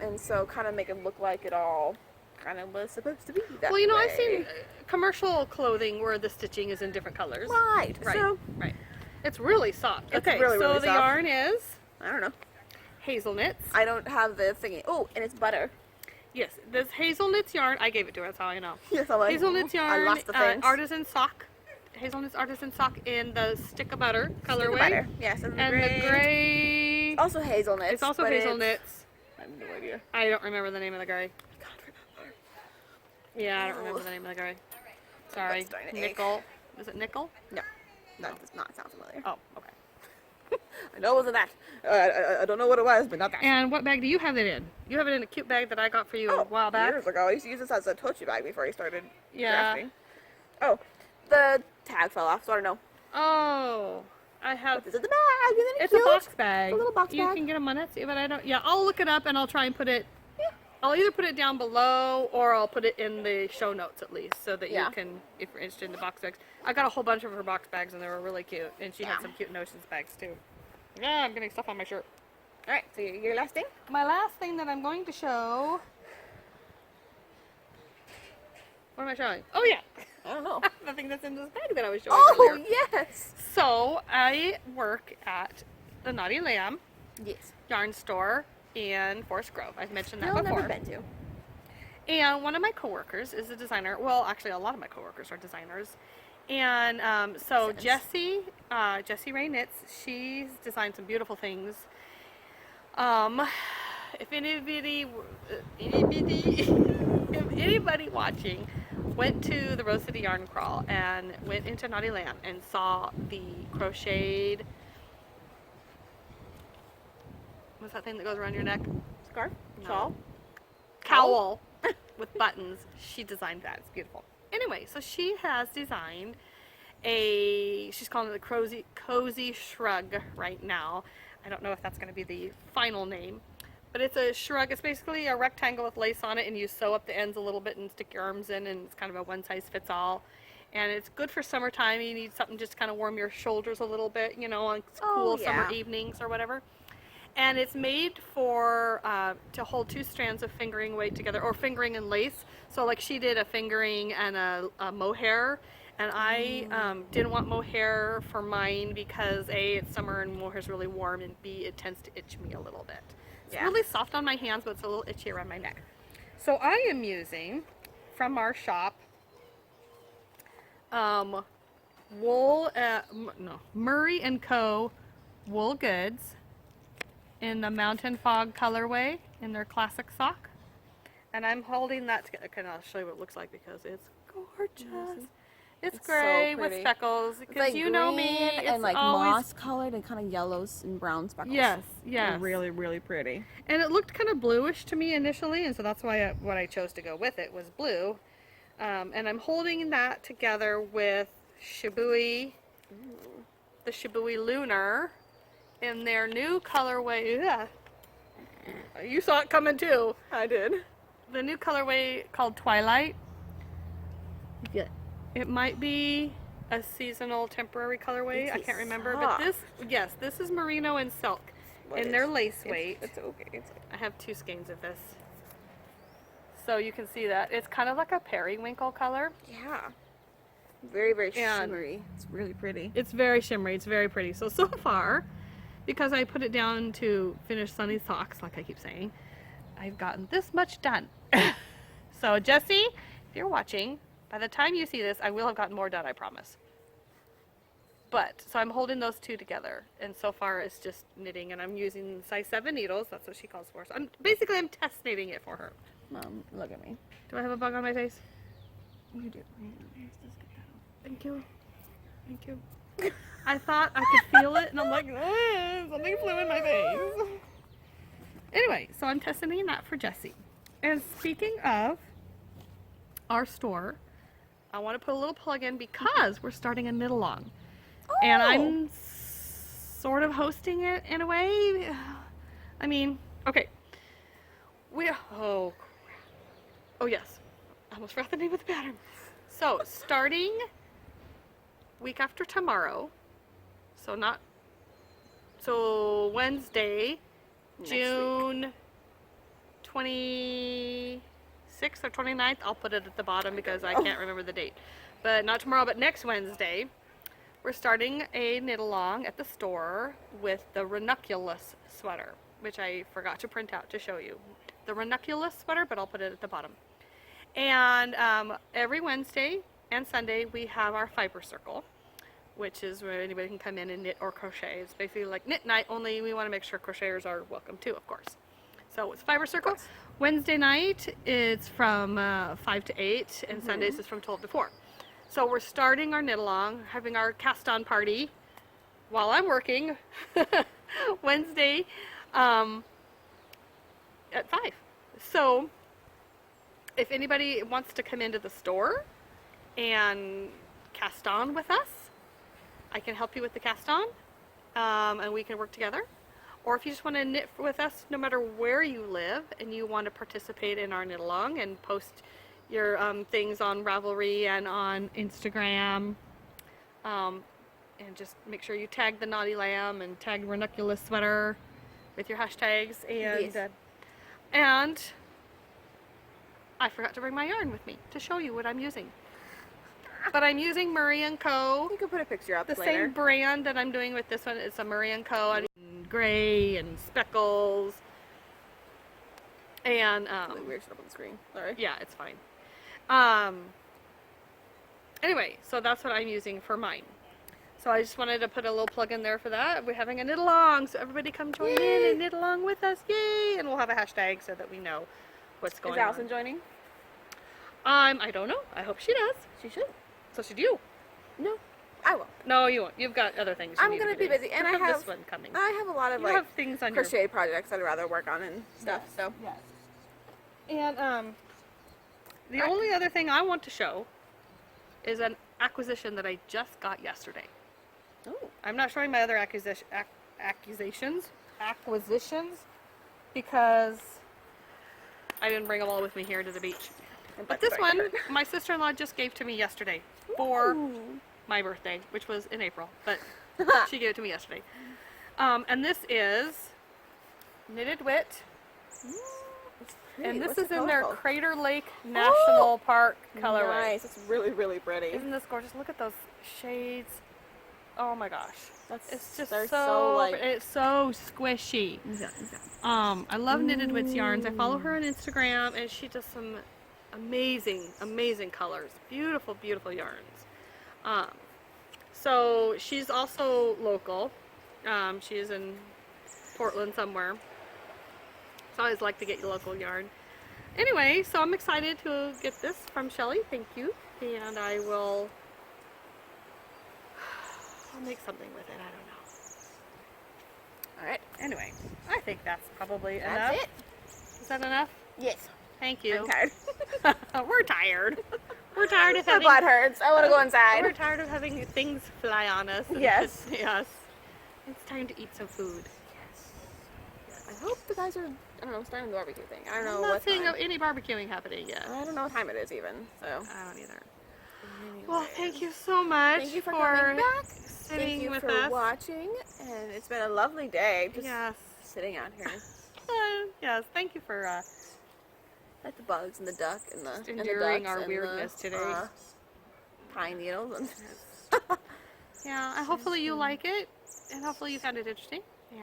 and so kind of make it look like it all kind of was supposed to be that Well, you know, way. I've seen commercial clothing where the stitching is in different colors. Right. Right. So Right. It's really soft. It's Okay, really, so really the soft. yarn is I don't know. hazelnuts. I don't have the thingy. Oh, and it's butter. Yes, this hazelnuts yarn. I gave it to her. That's how I know. Yes, I'm like, Hazelnuts I yarn, lost the things. artisan sock. Hazelnuts artisan sock in the stick of butter colorway. Stick of butter. Yes, and And the gray. Also hazelnuts. It's also but hazelnuts. I have no idea. I don't remember the name of the gray. I can't remember. Yeah, I don't remember the name of the gray. Sorry. That's darn it. Nickel. Is it nickel? No, that does not sound familiar. Oh, okay. I know it wasn't that. I don't know what it was, but not that. And what bag do you have it in? You have it in a cute bag that I got for you a while back. Years ago, I used to use this as a tochi bag before I started Yeah. crafting. Oh, the tag fell off, so I don't know. Oh, I have. This is the bag. Isn't it It's cute? a box bag. A little box you bag. can get them on Etsy, but I don't. Yeah, I'll look it up and I'll try and put it. Yeah. I'll either put it down below or I'll put it in the show notes at least, so that Yeah. you can, if you're interested in the box bags. I got a whole bunch of her box bags and they were really cute, and she Yeah. had some cute notions bags too. Yeah, I'm getting stuff on my shirt. All right. So your last thing. My last thing that I'm going to show. What am I showing? Oh yeah, I don't know. the thing that's in this bag that I was showing Oh earlier. yes. So I work at the Naughty Lamb Yes. yarn store in Forest Grove. I've mentioned that No, before. never been to. And one of my coworkers is a designer. Well, actually, a lot of my coworkers are designers. And so Sense. Jessie Ray Knits, she's designed some beautiful things. If anybody watching went to the Rose City Yarn Crawl and went into Naughty Lamb and saw the crocheted, what's that thing that goes around your neck? Scarf. No. Shawl. Cowl with buttons. She designed that. It's beautiful. Anyway, so she has designed she's calling it the cozy shrug right now. I don't know if that's going to be the final name, but it's a shrug. It's basically a rectangle with lace on it, and you sew up the ends a little bit and stick your arms in, and it's kind of a one size fits all. And it's good for summertime. You need something just to kind of warm your shoulders a little bit, you know, on cool summer evenings or whatever. And it's made for to hold 2 strands of fingering weight together, or fingering and lace. So like she did a fingering and a mohair, and I didn't want mohair for mine because A, it's summer and mohair's really warm, and B, it tends to itch me a little bit. It's really soft on my hands, but it's a little itchy around my neck. So I am using, from our shop, Murray & Co. wool goods in the Mountain Fog colorway in their classic sock. And I'm holding that together. Okay, I'll show you what it looks like because it's gorgeous. It's gray so with pretty. speckles. It's Because like you know me, green it's and like always moss colored and kind of yellows and brown speckles. yes. Really, really pretty. And it looked kind of bluish to me initially, and so that's why what I chose to go with it was blue. And I'm holding that together with Shibui, the Shibui Lunar, in their new colorway. Yeah. You saw it coming too. I did. The new colorway called Twilight. Yeah. It might be a seasonal temporary colorway. I can't remember, but this is merino and silk, and they're lace weight. It's okay. I have 2 skeins of this, so you can see that it's kind of like a periwinkle color. Yeah. Very, very And shimmery. It's really pretty. It's very shimmery. It's very pretty. So far, because I put it down to finish Sunny socks, like I keep saying, I've gotten this much done. So Jessie, if you're watching, by the time you see this, I will have gotten more done, I promise. But, so I'm holding those 2 together, and so far it's just knitting, and I'm using size 7 needles. That's what she calls for. So I'm test knitting it for her. Mom, look at me. Do I have a bug on my face? You do. Thank you. Thank you. I thought I could feel it, and I'm like, something flew in my face. Anyway, so I'm testing that for Jessie. And speaking of our store, I want to put a little plug in because we're starting a knit along. And I'm sort of hosting it in a way. I mean, okay. Oh yes. I almost forgot the name of the pattern. So, starting week after tomorrow, so Wednesday, June 26th or 29th, I'll put it at the bottom because I can't remember the date. But not tomorrow, but next Wednesday, we're starting a knit along at the store with the Ranunculus sweater, which I forgot to print out to show you. The Ranunculus sweater, but I'll put it at the bottom. And every Wednesday and Sunday we have our fiber circle, which is where anybody can come in and knit or crochet. It's basically like knit night, only we want to make sure crocheters are welcome too, of course. So it's fiber circle. Wednesday night it's from 5 to 8, and Sundays is from 12 to 4. So we're starting our knit along, having our cast on party while I'm working Wednesday at 5. So if anybody wants to come into the store and cast on with us, I can help you with the cast on, and we can work together. Or if you just want to knit with us no matter where you live and you want to participate in our knit along and post your things on Ravelry and on Instagram, and just make sure you tag the Naughty Lamb and tag Ranunculus Sweater with your hashtags. And Yes. and I forgot to bring my yarn with me to show you what I'm using. But I'm using Murray & Co. You can put a picture up The later. same brand that I'm doing with this one. It's a Murray & Co. And gray and speckles. And Really weird stuff on the screen. Sorry. yeah, it's fine. Anyway, so that's what I'm using for mine. So I just wanted to put a little plug in there for that. We're having a knit along, so everybody come join in and knit along with us. Yay! And we'll have a hashtag so that we know what's going Is Allison on. joining? I don't know. I hope she does. She should. So should you. No, I will. No, you won't. You've got other things. I'm you need gonna to be doing. busy, and You I have this one coming. I have a lot of You like have things on your crochet projects I'd rather work on and stuff. So Yes. And the only other thing I want to show is an acquisition that I just got yesterday. oh, I'm not showing my other acquisitions because I didn't bring them all with me here to the beach. But this one, my sister-in-law just gave to me yesterday for my birthday, which was in April, but she gave it to me yesterday. And this is Knitted Wit. And this is in their Crater Lake National Park colorway. Nice. It's really, really pretty. Isn't this gorgeous? Look at those shades. Oh my gosh. That's It's just they're so like it's so squishy. I love Knitted Wits yarns. I follow her on Instagram and she does some amazing colors. Beautiful, beautiful yarns. So she's also local. She is in Portland somewhere. So I always like to get your local yarn. Anyway, so I'm excited to get this from Shelly. Thank you. And I'll make something with it. I don't know. all right. Anyway, I think that's probably enough. That's it. Is that enough? Yes. Thank you. I'm tired. We're tired. We're tired of My having. butt hurts. I want to go inside. We're tired of having things fly on us. and Yes. yes. It's time to eat some food. I hope the guys are, I don't know, starting the barbecue thing. I don't know I'm not what seeing time. any barbecuing happening yet. I don't know what time it is even. So. I don't either. Well, thank you so much Thank you for coming back. sitting Thank you with for us. watching, and it's been a lovely day. Just Yes. sitting out here. Yes. Thank you for Like the bugs and the duck and the and the enduring ducks our and weirdness the, today. pine needles and Yeah. Hopefully you like it, and hopefully you found it interesting. And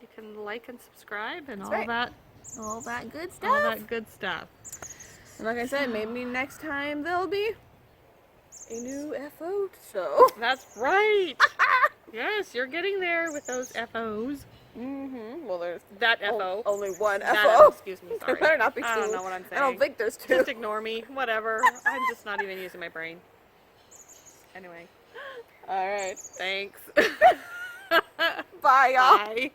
you can like and subscribe and That's all right. that, all that good stuff. all that good stuff. And like I said, maybe next time there'll be a new FO. So. That's right. Yes, you're getting there with those FOs. Well, there's That FO. only one That FO. excuse me, There sorry. better not be two. I don't know what I'm saying. I don't think there's two. Just ignore me. Whatever. I'm just not even using my brain. Anyway, All right. thanks. Bye, y'all. Bye.